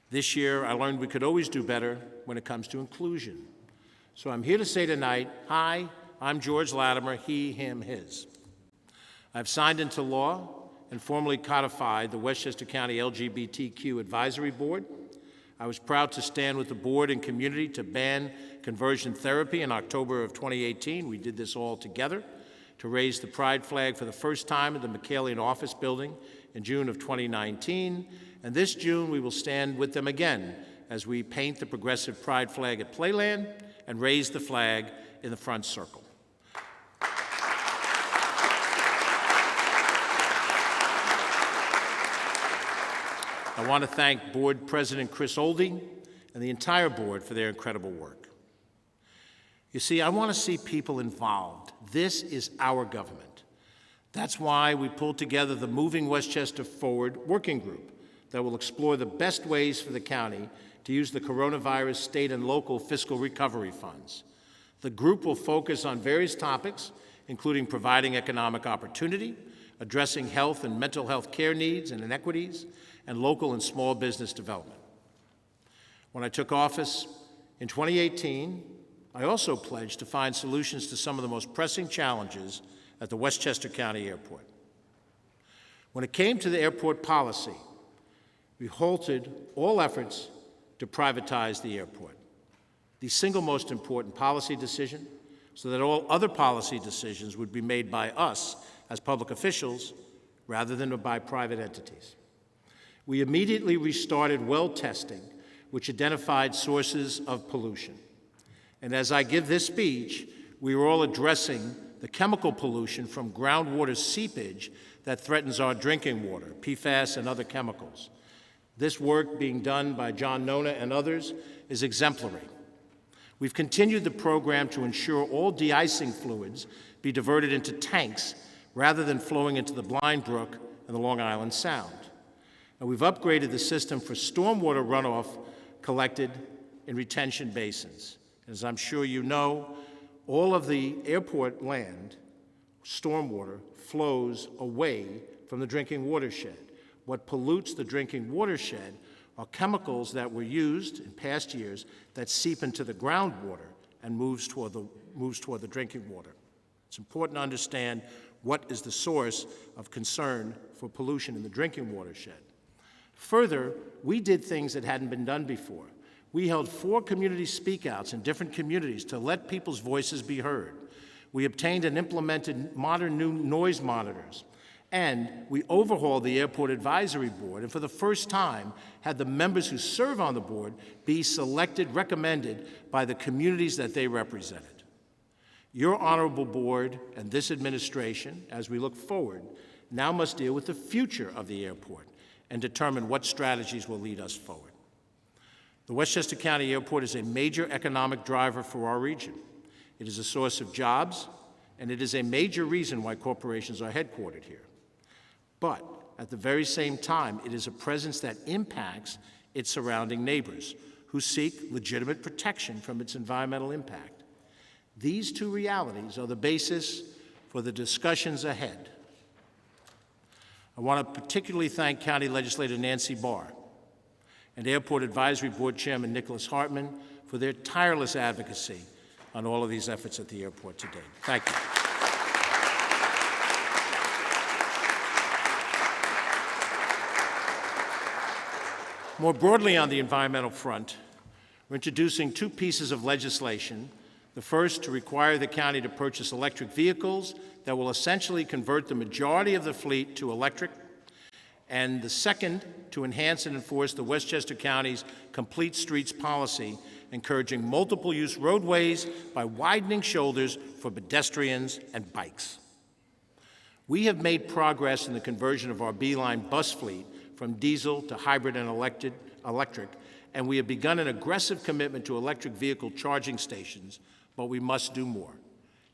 This year, I learned we could always do better when it comes to inclusion. So I'm here to say tonight, hi, I'm George Latimer, he, him, his. I've signed into law and formally codified the Westchester County LGBTQ Advisory Board. I was proud to stand with the board and community to ban conversion therapy in October of 2018. We did this all together to raise the pride flag for the first time in the McKalian office building in June of 2019. And this June, we will stand with them again as we paint the progressive pride flag at Playland and raise the flag in the front circle. I want to thank Board President Chris Olding and the entire board for their incredible work. You see, I want to see people involved. This is our government. That's why we pulled together the Moving Westchester Forward Working Group that will explore the best ways for the county to use the coronavirus state and local fiscal recovery funds. The group will focus on various topics, including providing economic opportunity, addressing health and mental health care needs and inequities, and local and small business development. When I took office in 2018, I also pledged to find solutions to some of the most pressing challenges at the Westchester County Airport. When it came to the airport policy, we halted all efforts to privatize the airport, the single most important policy decision, so that all other policy decisions would be made by us as public officials rather than by private entities. We immediately restarted well testing, which identified sources of pollution. And as I give this speech, we are all addressing the chemical pollution from groundwater seepage that threatens our drinking water, PFAS and other chemicals. This work being done by John Nona and others is exemplary. We've continued the program to ensure all de-icing fluids be diverted into tanks rather than flowing into the Blind Brook and the Long Island Sound. And we've upgraded the system for stormwater runoff collected in retention basins. As I'm sure you know, all of the airport land, stormwater, flows away from the drinking watershed. What pollutes the drinking watershed are chemicals that were used in past years that seep into the groundwater and moves toward the drinking water. It's important to understand what is the source of concern for pollution in the drinking watershed. Further, we did things that hadn't been done before. We held 4 community speakouts in different communities to let people's voices be heard. We obtained and implemented modern new noise monitors. And we overhauled the Airport Advisory Board, and for the first time had the members who serve on the board be selected, recommended by the communities that they represented. Your honorable board and this administration, as we look forward, now must deal with the future of the airport and determine what strategies will lead us forward. The Westchester County Airport is a major economic driver for our region. It is a source of jobs, and it is a major reason why corporations are headquartered here. But at the very same time, it is a presence that impacts its surrounding neighbors who seek legitimate protection from its environmental impact. These two realities are the basis for the discussions ahead. I want to particularly thank County Legislator Nancy Maher and Airport Advisory Board Chairman Nicholas Hartman for their tireless advocacy on all of these efforts at the airport today. Thank you. More broadly on the environmental front, we're introducing 2 pieces of legislation. The first, to require the county to purchase electric vehicles that will essentially convert the majority of the fleet to electric. And the second, to enhance and enforce the Westchester County's Complete Streets policy, encouraging multiple-use roadways by widening shoulders for pedestrians and bikes. We have made progress in the conversion of our B-Line bus fleet from diesel to hybrid and electric, and we have begun an aggressive commitment to electric vehicle charging stations, but we must do more.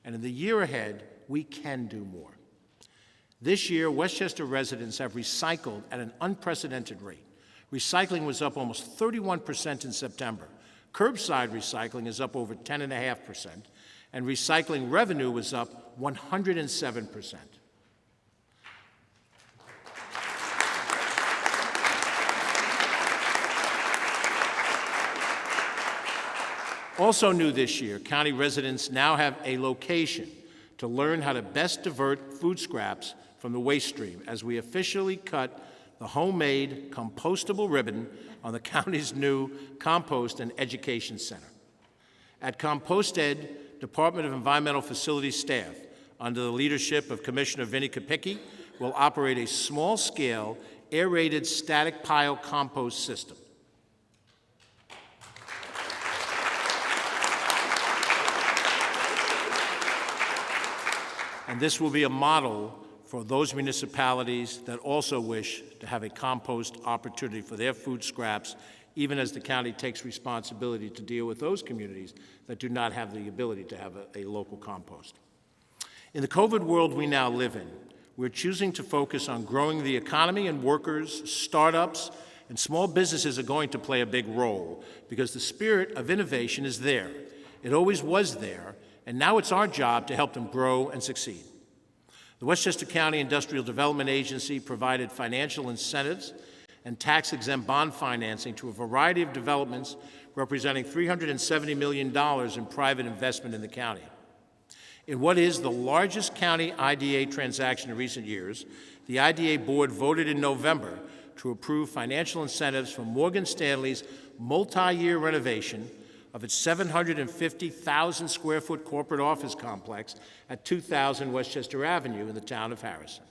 And in the year ahead, we can do more. This year, Westchester residents have recycled at an unprecedented rate. Recycling was up almost 31% in September. Curbside recycling is up over 10.5%, and recycling revenue was up 107%. Also new this year, county residents now have a location to learn how to best divert food scraps from the waste stream as we officially cut the homemade compostable ribbon on the county's new Compost and Education Center. At Compost Ed, Department of Environmental Facilities staff, under the leadership of Commissioner Vinnie Kopicki, will operate a small-scale, aerated static pile compost system. And this will be a model for those municipalities that also wish to have a compost opportunity for their food scraps, even as the county takes responsibility to deal with those communities that do not have the ability to have a local compost. In the COVID world we now live in, we're choosing to focus on growing the economy, and workers, startups, and small businesses are going to play a big role because the spirit of innovation is there. It always was there, and now it's our job to help them grow and succeed. The Westchester County Industrial Development Agency provided financial incentives and tax-exempt bond financing to a variety of developments representing $370 million in private investment in the county. In what is the largest county IDA transaction in recent years, the IDA board voted in November to approve financial incentives for Morgan Stanley's multi-year renovation of its 750,000 square foot corporate office complex at 2000 Westchester Avenue in the town of Harrison.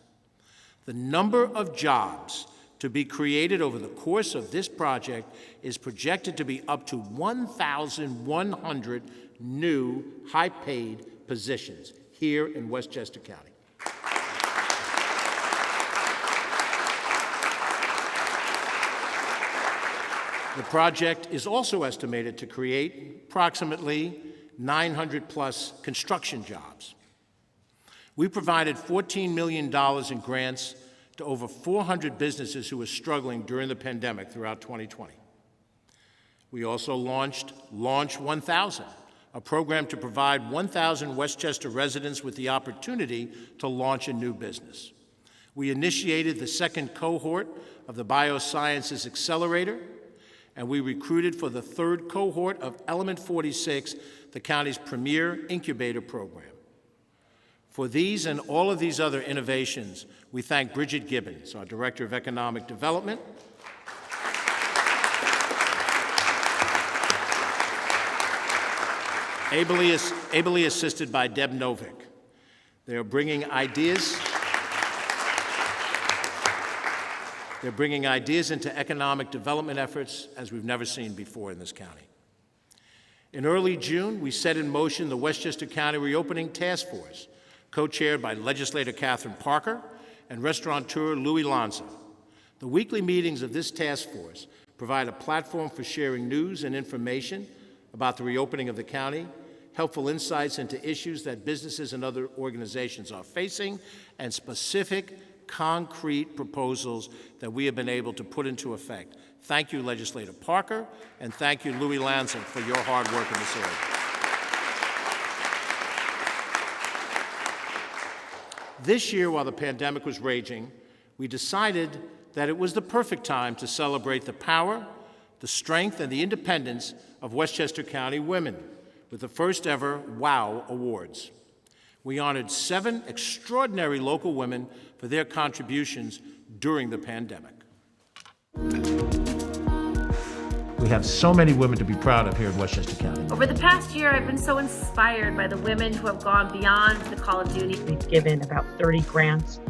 The number of jobs to be created over the course of this project is projected to be up to 1,100 new high-paid positions here in Westchester County. The project is also estimated to create approximately 900 plus construction jobs. We provided $14 million in grants to over 400 businesses who were struggling during the pandemic throughout 2020. We also launched Launch 1000, a program to provide 1,000 Westchester residents with the opportunity to launch a new business. We initiated the second cohort of the Biosciences Accelerator, and we recruited for the third cohort of Element 46, the county's premier incubator program. For these and all of these other innovations, we thank Bridget Gibbons, our Director of Economic Development, ably assisted by Deb Novick. They are bringing ideas into economic development efforts as we've never seen before in this county. In early June, we set in motion the Westchester County Reopening Task Force, co-chaired by Legislator Catherine Parker and restaurateur Louis Lanza. The weekly meetings of this task force provide a platform for sharing news and information about the reopening of the county, helpful insights into issues that businesses and other organizations are facing, and specific, concrete proposals that we have been able to put into effect. Thank you, Legislator Parker, and thank you, Louis Lanza, for your hard work in this area. This year, while the pandemic was raging, we decided that it was the perfect time to celebrate the power, the strength, and the independence of Westchester County women with the first ever WOW Awards. We honored 7 extraordinary local women for their contributions during the pandemic. We have so many women to be proud of here in Westchester County. Over the past year, I've been so inspired by the women who have gone beyond the call of duty. We've given about 30 grants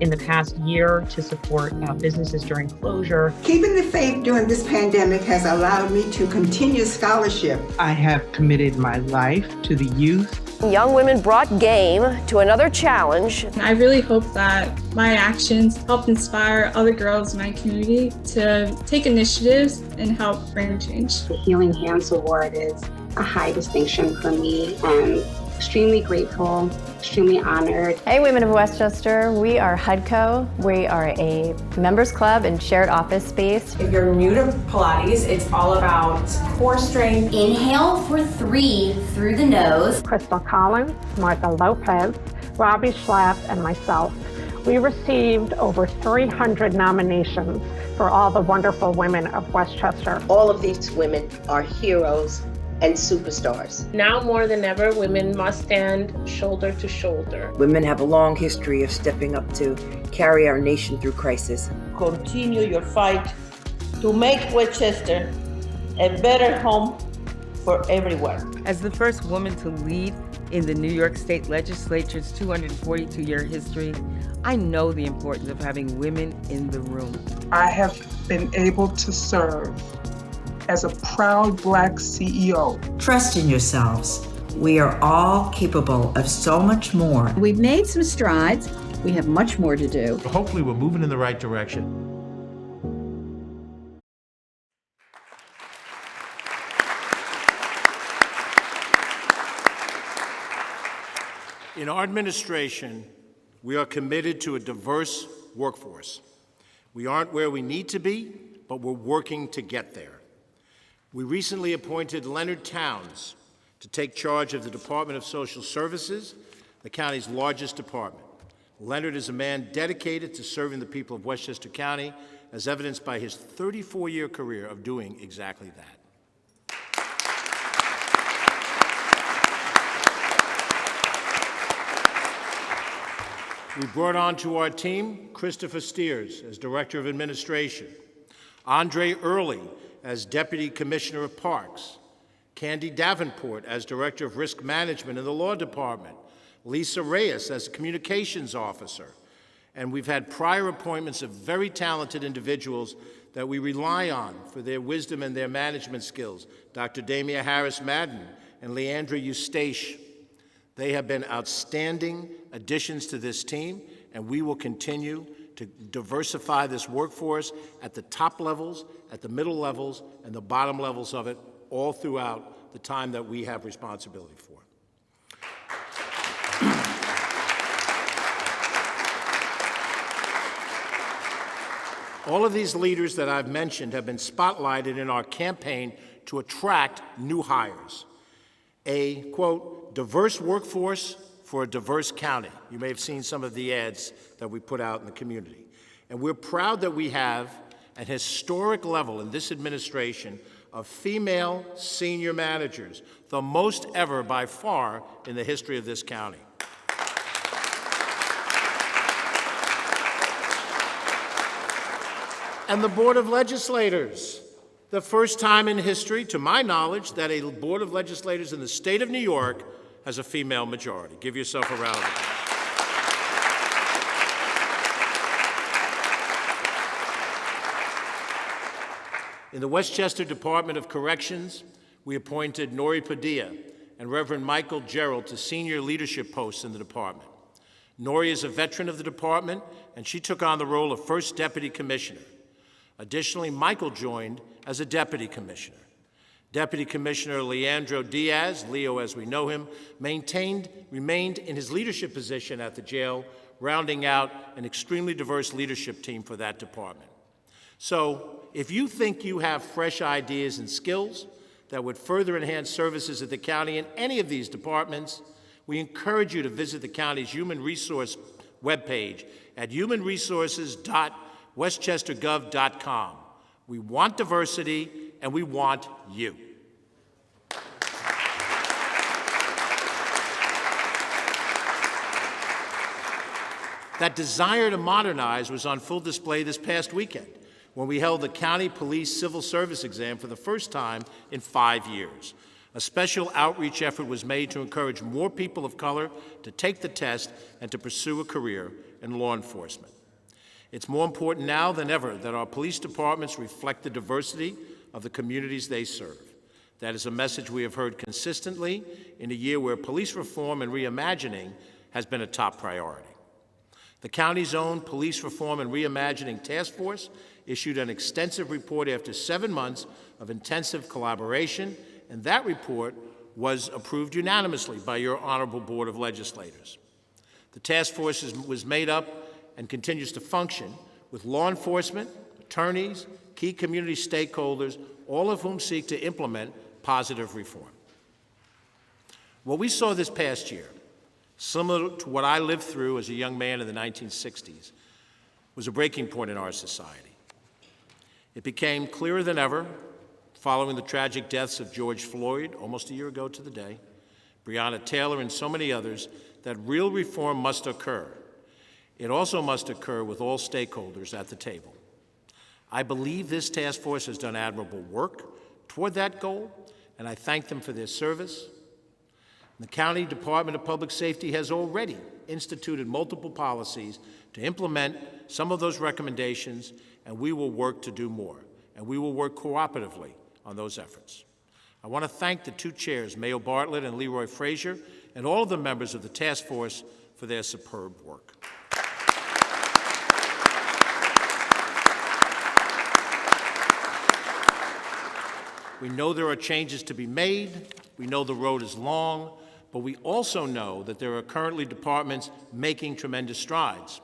in the past year to support businesses during closure. Keeping the faith during this pandemic has allowed me to continue scholarship. I have committed my life to the youth. Young women brought game to another challenge. I really hope that my actions help inspire other girls in my community to take initiatives and help bring change. The Healing Hands Award is a high distinction for me, and extremely grateful, extremely honored. Hey, women of Westchester, we are HUDCO. We are a members club and shared office space. If you're new to Pilates, it's all about core strength. Inhale for 3 through the nose. Crystal Collins, Martha Lopez, Robbie Schlapp, and myself. We received over 300 nominations for all the wonderful women of Westchester. All of these women are heroes and superstars. Now more than ever, women must stand shoulder to shoulder. Women have a long history of stepping up to carry our nation through crisis. Continue your fight to make Westchester a better home for everyone. As the first woman to lead in the New York State Legislature's 242-year history, I know the importance of having women in the room. I have been able to serve as a proud Black CEO. Trust in yourselves. We are all capable of so much more. We've made some strides. We have much more to do. Hopefully we're moving in the right direction. In our administration, We are committed to a diverse workforce. We aren't where we need to be, but we're working to get there. We recently appointed Leonard Towns to take charge of the Department of Social Services, the county's largest department. Leonard is a man dedicated to serving the people of Westchester County, as evidenced by his 34-year career of doing exactly that. We brought onto our team Christopher Steers as Director of Administration, Andre Early as Deputy Commissioner of Parks, Candy Davenport as Director of Risk Management in the Law Department, Lisa Reyes as Communications Officer, and we've had prior appointments of very talented individuals that we rely on for their wisdom and their management skills, Dr. Damia Harris-Madden and Leandra Eustache. They have been outstanding additions to this team, and we will continue to diversify this workforce at the top levels, at the middle levels, and the bottom levels of it all throughout the time that we have responsibility for. All of these leaders that I've mentioned have been spotlighted in our campaign to attract new hires. A, quote, diverse workforce for a diverse county. You may have seen some of the ads that we put out in the community. And we're proud that we have an historic level in this administration of female senior managers, the most ever by far in the history of this county. And the Board of Legislators, the first time in history, to my knowledge, that a Board of Legislators in the state of New York has a female majority. Give yourself a round of applause. In the Westchester Department of Corrections, we appointed Nori Padilla and Reverend Michael Gerald to senior leadership posts in the department. Nori is a veteran of the department, and she took on the role of First Deputy Commissioner. Additionally, Michael joined as a Deputy Commissioner. Deputy Commissioner Leandro Diaz, Leo as we know him, remained in his leadership position at the jail, rounding out an extremely diverse leadership team for that department. So, if you think you have fresh ideas and skills that would further enhance services at the county in any of these departments, we encourage you to visit the county's human resource webpage at humanresources.westchestergov.com. We want diversity, and we want you. That desire to modernize was on full display this past weekend when we held the County Police Civil Service exam for the first time in 5 years. A special outreach effort was made to encourage more people of color to take the test and to pursue a career in law enforcement. It's more important now than ever that our police departments reflect the diversity of the communities they serve. That is a message we have heard consistently in a year where police reform and reimagining has been a top priority. The county's own Police Reform and Reimagining Task Force issued an extensive report after 7 months of intensive collaboration, and that report was approved unanimously by your honorable Board of Legislators. The task force was made up and continues to function with law enforcement, attorneys, key community stakeholders, all of whom seek to implement positive reform. What we saw this past year, similar to what I lived through as a young man in the 1960s, was a breaking point in our society. It became clearer than ever, following the tragic deaths of George Floyd almost a year ago to the day, Breonna Taylor, and so many others, that real reform must occur. It also must occur with all stakeholders at the table. I believe this task force has done admirable work toward that goal, and I thank them for their service. The County Department of Public Safety has already instituted multiple policies to implement some of those recommendations, and we will work to do more, and we will work cooperatively on those efforts. I want to thank the two chairs, Mayo Bartlett and Leroy Frazier, and all of the members of the task force for their superb work. We know there are changes to be made. We know the road is long, but we also know that there are currently departments making tremendous strides.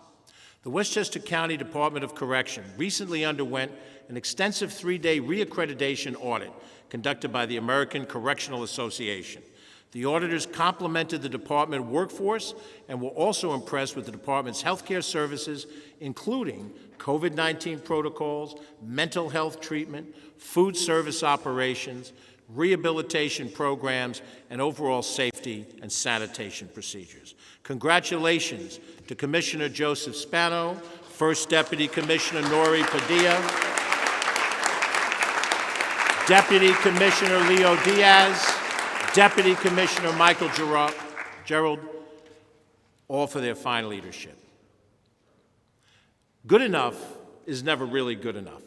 The Westchester County Department of Correction recently underwent an extensive 3-day reaccreditation audit conducted by the American Correctional Association. The auditors complimented the department workforce and were also impressed with the department's healthcare services, including COVID-19 protocols, mental health treatment, food service operations, rehabilitation programs, and overall safety and sanitation procedures. Congratulations to Commissioner Joseph Spano, First Deputy Commissioner Nori Padilla, Deputy Commissioner Leo Diaz, Deputy Commissioner Michael Gerald, all for their fine leadership. Good enough is never really good enough.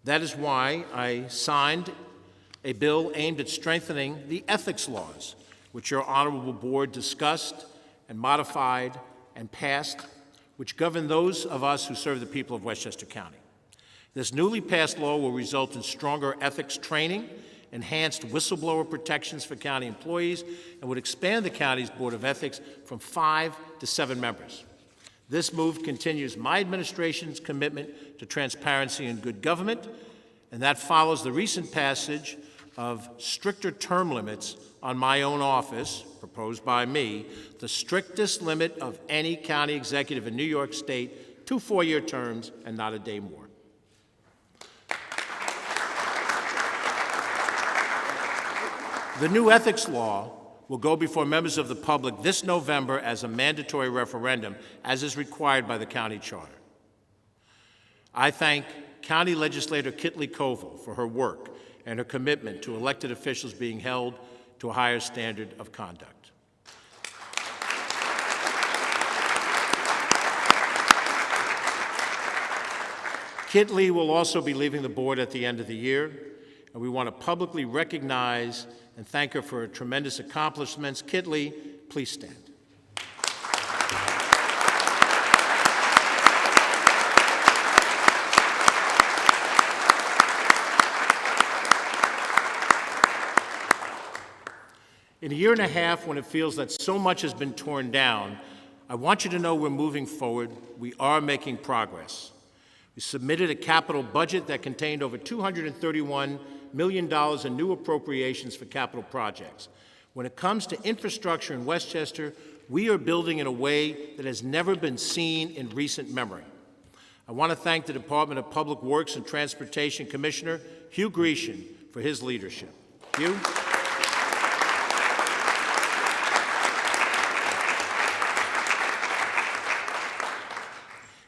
That is why I signed a bill aimed at strengthening the ethics laws, which your honorable board discussed and modified and passed, which govern those of us who serve the people of Westchester County. This newly passed law will result in stronger ethics training, enhanced whistleblower protections for county employees, and would expand the county's Board of Ethics from 5 to 7 members. This move continues my administration's commitment to transparency and good government, and that follows the recent passage of stricter term limits on my own office, proposed by me, the strictest limit of any county executive in New York State, 2 4-year terms and not a day more. The new ethics law will go before members of the public this November as a mandatory referendum, as is required by the county charter. I thank County Legislator Kitley Koval for her work and her commitment to elected officials being held to a higher standard of conduct. Kitley will also be leaving the board at the end of the year, and we want to publicly recognize and thank her for her tremendous accomplishments. Kitley, please stand. In a year and a half, when it feels that so much has been torn down, I want you to know we're moving forward. We are making progress. We submitted a capital budget that contained over $231 million in new appropriations for capital projects. When it comes to infrastructure in Westchester, we are building in a way that has never been seen in recent memory. I want to thank the Department of Public Works and Transportation Commissioner Hugh Grecian for his leadership. Hugh?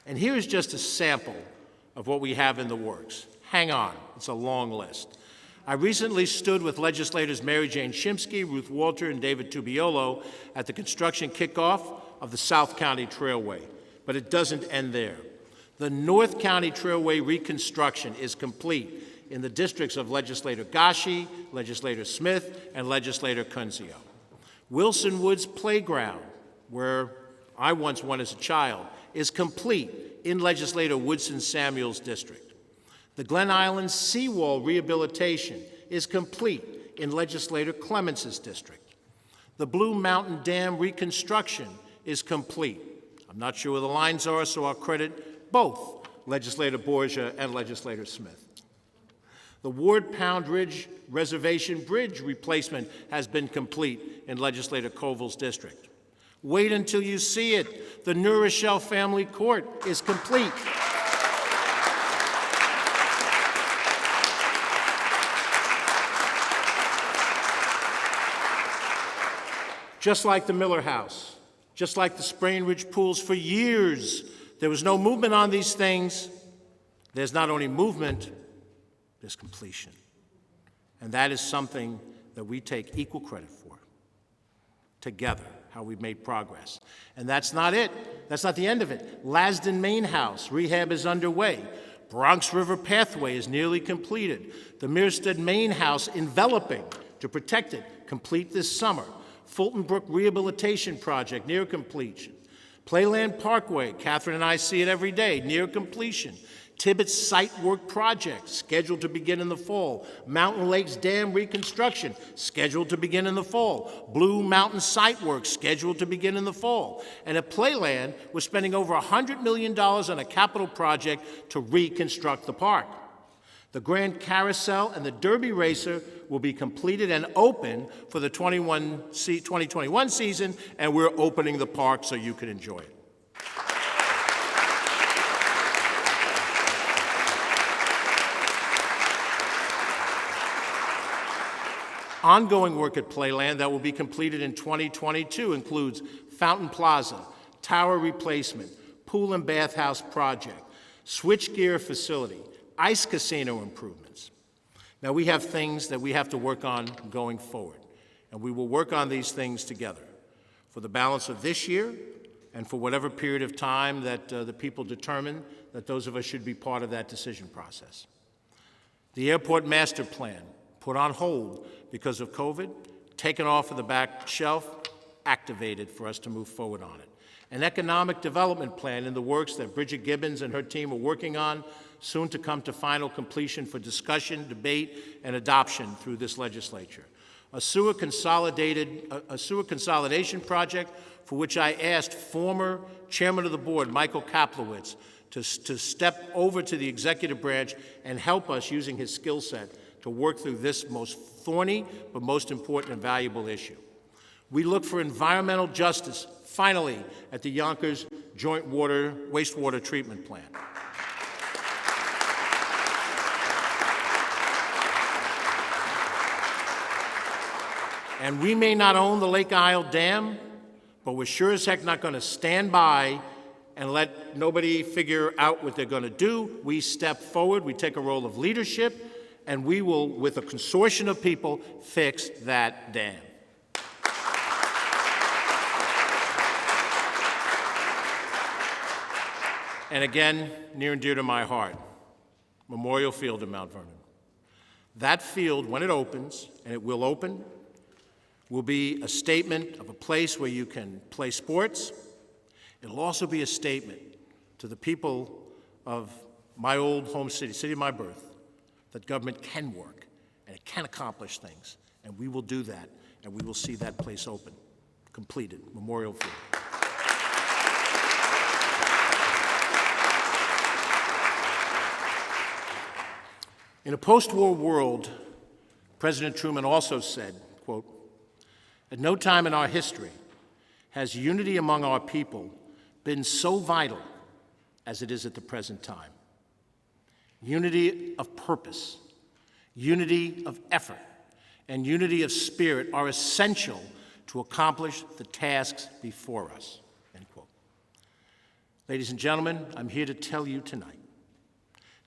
And here's just a sample of what we have in the works. Hang on, it's a long list. I recently stood with legislators MaryJane Shimsky, Ruth Walter, and David Thibodeau at the construction kickoff of the South County Trailway, but it doesn't end there. The North County Trailway reconstruction is complete in the districts of Legislator Gashi, Legislator Smith, and Legislator Kunzio. Wilson Woods Playground, where I once went as a child, is complete in Legislator Woodson Samuel's district. The Glen Island Seawall rehabilitation is complete in Legislator Clements' district. The Blue Mountain Dam reconstruction is complete. I'm not sure where the lines are, so I'll credit both Legislator Borgia and Legislator Smith. The Ward Pound Ridge Reservation Bridge replacement has been complete in Legislator Koval's district. Wait until you see it. The New Rochelle Family Court is complete. Just like the Miller House, just like the Sprain Ridge Pools, for years there was no movement on these things. There's not only movement, there's completion. And that is something that we take equal credit for. Together, how we've made progress. And that's not it. That's not the end of it. Lasden Main House rehab is underway. Bronx River Pathway is nearly completed. The Mearstead Main House enveloping to protect it, complete this summer. Fulton Brook Rehabilitation Project, near completion. Playland Parkway, Catherine and I see it every day, near completion. Tibbetts site work project, scheduled to begin in the fall. Mountain Lakes Dam reconstruction, scheduled to begin in the fall. Blue Mountain site work, scheduled to begin in the fall. And at Playland, we're spending over $100 million on a capital project to reconstruct the park. The Grand Carousel and the Derby Racer will be completed and open for the 2021 season, and we're opening the park so you can enjoy it. Ongoing work at Playland that will be completed in 2022 includes Fountain Plaza, tower replacement, pool and bathhouse project, switchgear facility, ice casino improvements. Now, we have things that we have to work on going forward, and we will work on these things together for the balance of this year and for whatever period of time that the people determine that those of us should be part of that decision process. The airport master plan, put on hold because of COVID, taken off of the back shelf, activated for us to move forward on it. An economic development plan in the works that Bridget Gibbons and her team are working on, soon to come to final completion for discussion, debate, and adoption through this legislature. A sewer consolidation project for which I asked former chairman of the board, Michael Kaplowitz, to step over to the executive branch and help us using his skill set to work through this most thorny but most important and valuable issue. We look for environmental justice, finally, at the Yonkers Joint Wastewater Treatment Plant. And we may not own the Lake Isle Dam, but we're sure as heck not going to stand by and let nobody figure out what they're going to do. We step forward, we take a role of leadership, and we will, with a consortium of people, fix that dam. And again, near and dear to my heart, Memorial Field in Mount Vernon. That field, when it opens, and it will open, will be a statement of a place where you can play sports. It'll also be a statement to the people of my old home city, city of my birth, that government can work and it can accomplish things. And we will do that, and we will see that place open, completed, Memorial Field. In a post-war world, President Truman also said, quote, "At no time in our history has unity among our people been so vital as it is at the present time. Unity of purpose, unity of effort, and unity of spirit are essential to accomplish the tasks before us," end quote. Ladies and gentlemen, I'm here to tell you tonight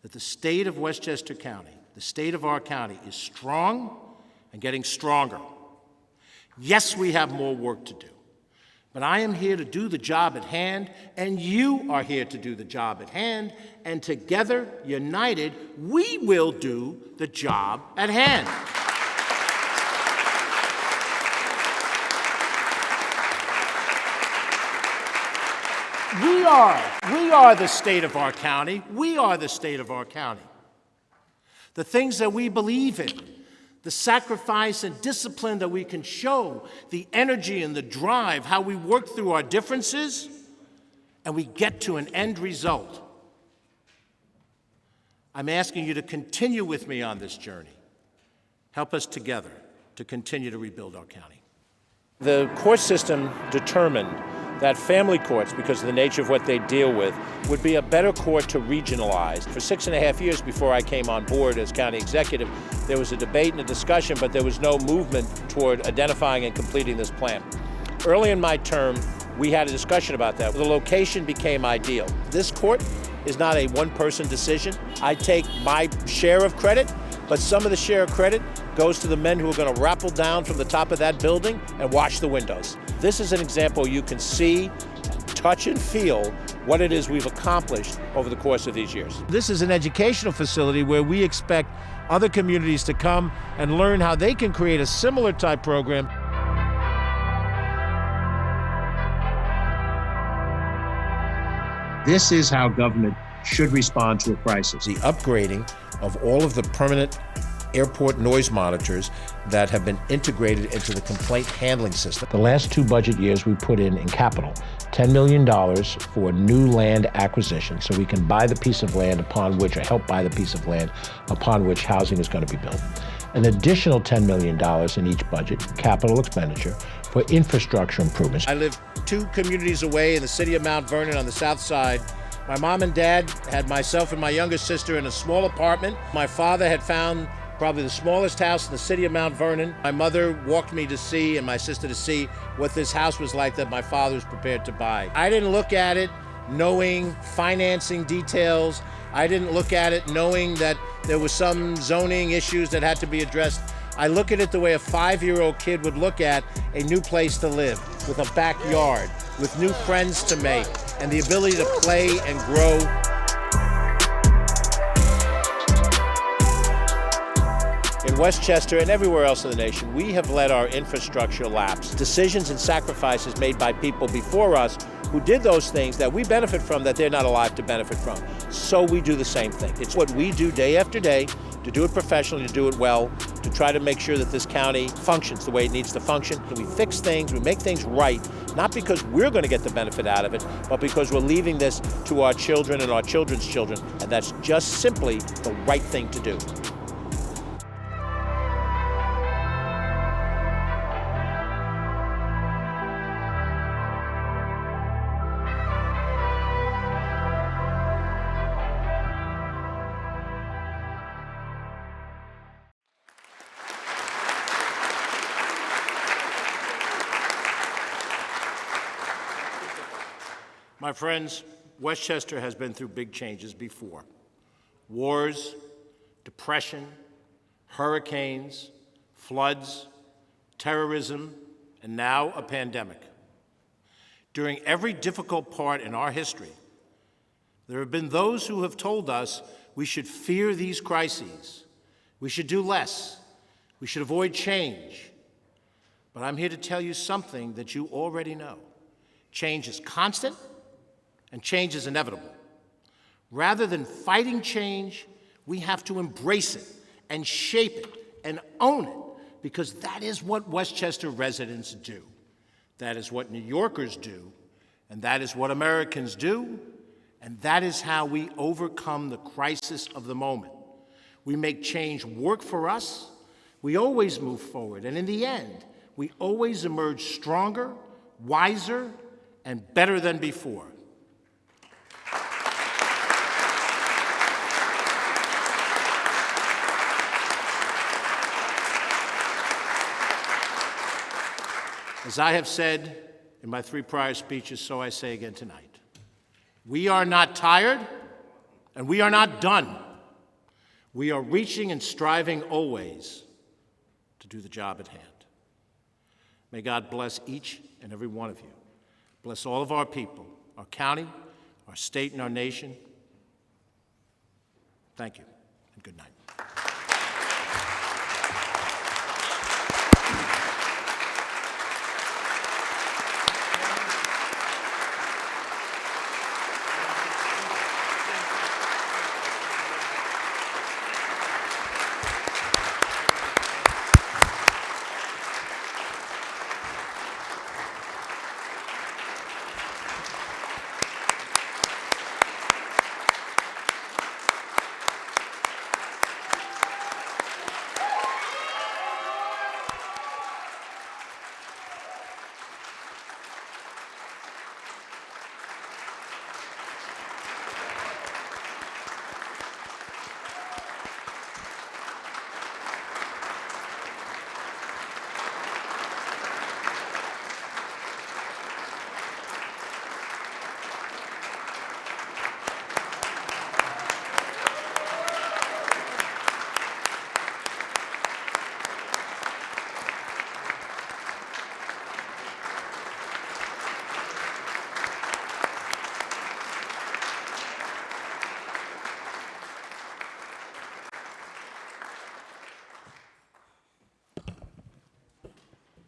that the state of Westchester County, the state of our county, is strong and getting stronger. Yes, we have more work to do, but I am here to do the job at hand, and you are here to do the job at hand, and together, united, we will do the job at hand. We are the state of our county. We are the state of our county. The things that we believe in, the sacrifice and discipline that we can show, the energy and the drive, how we work through our differences, and we get to an end result. I'm asking you to continue with me on this journey. Help us together to continue to rebuild our county. The court system determined that family courts, because of the nature of what they deal with, would be a better court to regionalize. For 6.5 years before I came on board as county executive, there was a debate and a discussion, but there was no movement toward identifying and completing this plan. Early in my term, we had a discussion about that. The location became ideal. This court is not a one-person decision. I take my share of credit, but some of the share of credit goes to the men who are going to rappel down from the top of that building and wash the windows. This is an example you can see, touch, and feel what it is we've accomplished over the course of these years. This is an educational facility where we expect other communities to come and learn how they can create a similar type program. This is how government should respond to a crisis. The upgrading of all of the permanent airport noise monitors that have been integrated into the complaint handling system. The last 2 budget years we put in capital, $10 million for new land acquisition so we can buy the piece of land upon which, or help buy the piece of land upon which housing is going to be built. An additional $10 million in each budget, capital expenditure, for infrastructure improvements. I live 2 communities away in the city of Mount Vernon on the south side. My mom and dad had myself and my younger sister in a small apartment. My father had found probably the smallest house in the city of Mount Vernon. My mother walked me to see, and my sister to see, what this house was like that my father was prepared to buy. I didn't look at it knowing financing details. I didn't look at it knowing that there was some zoning issues that had to be addressed. I look at it the way a 5-year-old kid would look at a new place to live, with a backyard, with new friends to make, and the ability to play and grow. In Westchester and everywhere else in the nation, we have let our infrastructure lapse. Decisions and sacrifices made by people before us who did those things that we benefit from that they're not alive to benefit from. So we do the same thing. It's what we do day after day, to do it professionally, to do it well, to try to make sure that this county functions the way it needs to function. We fix things, we make things right, not because we're going to get the benefit out of it, but because we're leaving this to our children and our children's children, and that's just simply the right thing to do. My friends, Westchester has been through big changes before. Wars, depression, hurricanes, floods, terrorism, and now a pandemic. During every difficult part in our history, there have been those who have told us we should fear these crises, we should do less, we should avoid change. But I'm here to tell you something that you already know. Change is constant, and change is inevitable. Rather than fighting change, we have to embrace it and shape it and own it, because that is what Westchester residents do. That is what New Yorkers do, and that is what Americans do, and that is how we overcome the crisis of the moment. We make change work for us, we always move forward, and in the end, we always emerge stronger, wiser, and better than before. As I have said in my 3 prior speeches, so I say again tonight. We are not tired, and we are not done. We are reaching and striving always to do the job at hand. May God bless each and every one of you. Bless all of our people, our county, our state, and our nation. Thank you, and good night.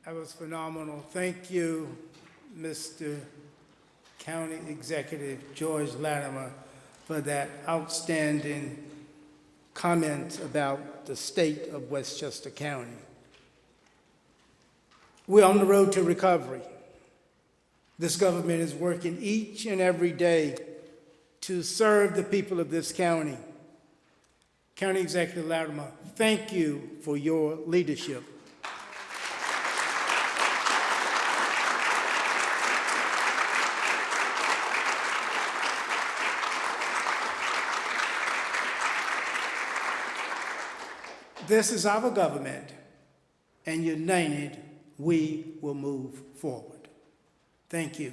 That was phenomenal. Thank you, Mr. County Executive George Latimer, for that outstanding comment about the state of Westchester County. We're on the road to recovery. This government is working each and every day to serve the people of this county. County Executive Latimer, thank you for your leadership. This is our government, and united, we will move forward. Thank you.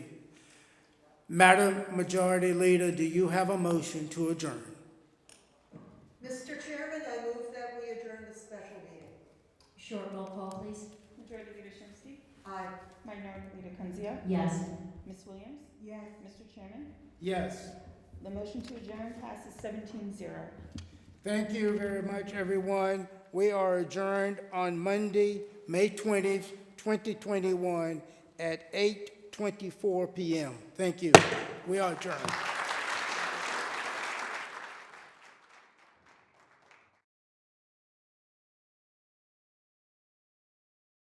Madam Majority Leader, do you have a motion to adjourn? Mr. Chairman, I move that we adjourn the special meeting. Short roll call, please. Majority Leader Shimsky. Aye. Minority Leader Kunzia. Yes. Ms. Williams. Yes. Mr. Chairman. Yes. The motion to adjourn passes 17-0. Thank you very much, everyone. We are adjourned on Monday, May 20th, 2021 at 8:24 p.m. Thank you. We are adjourned.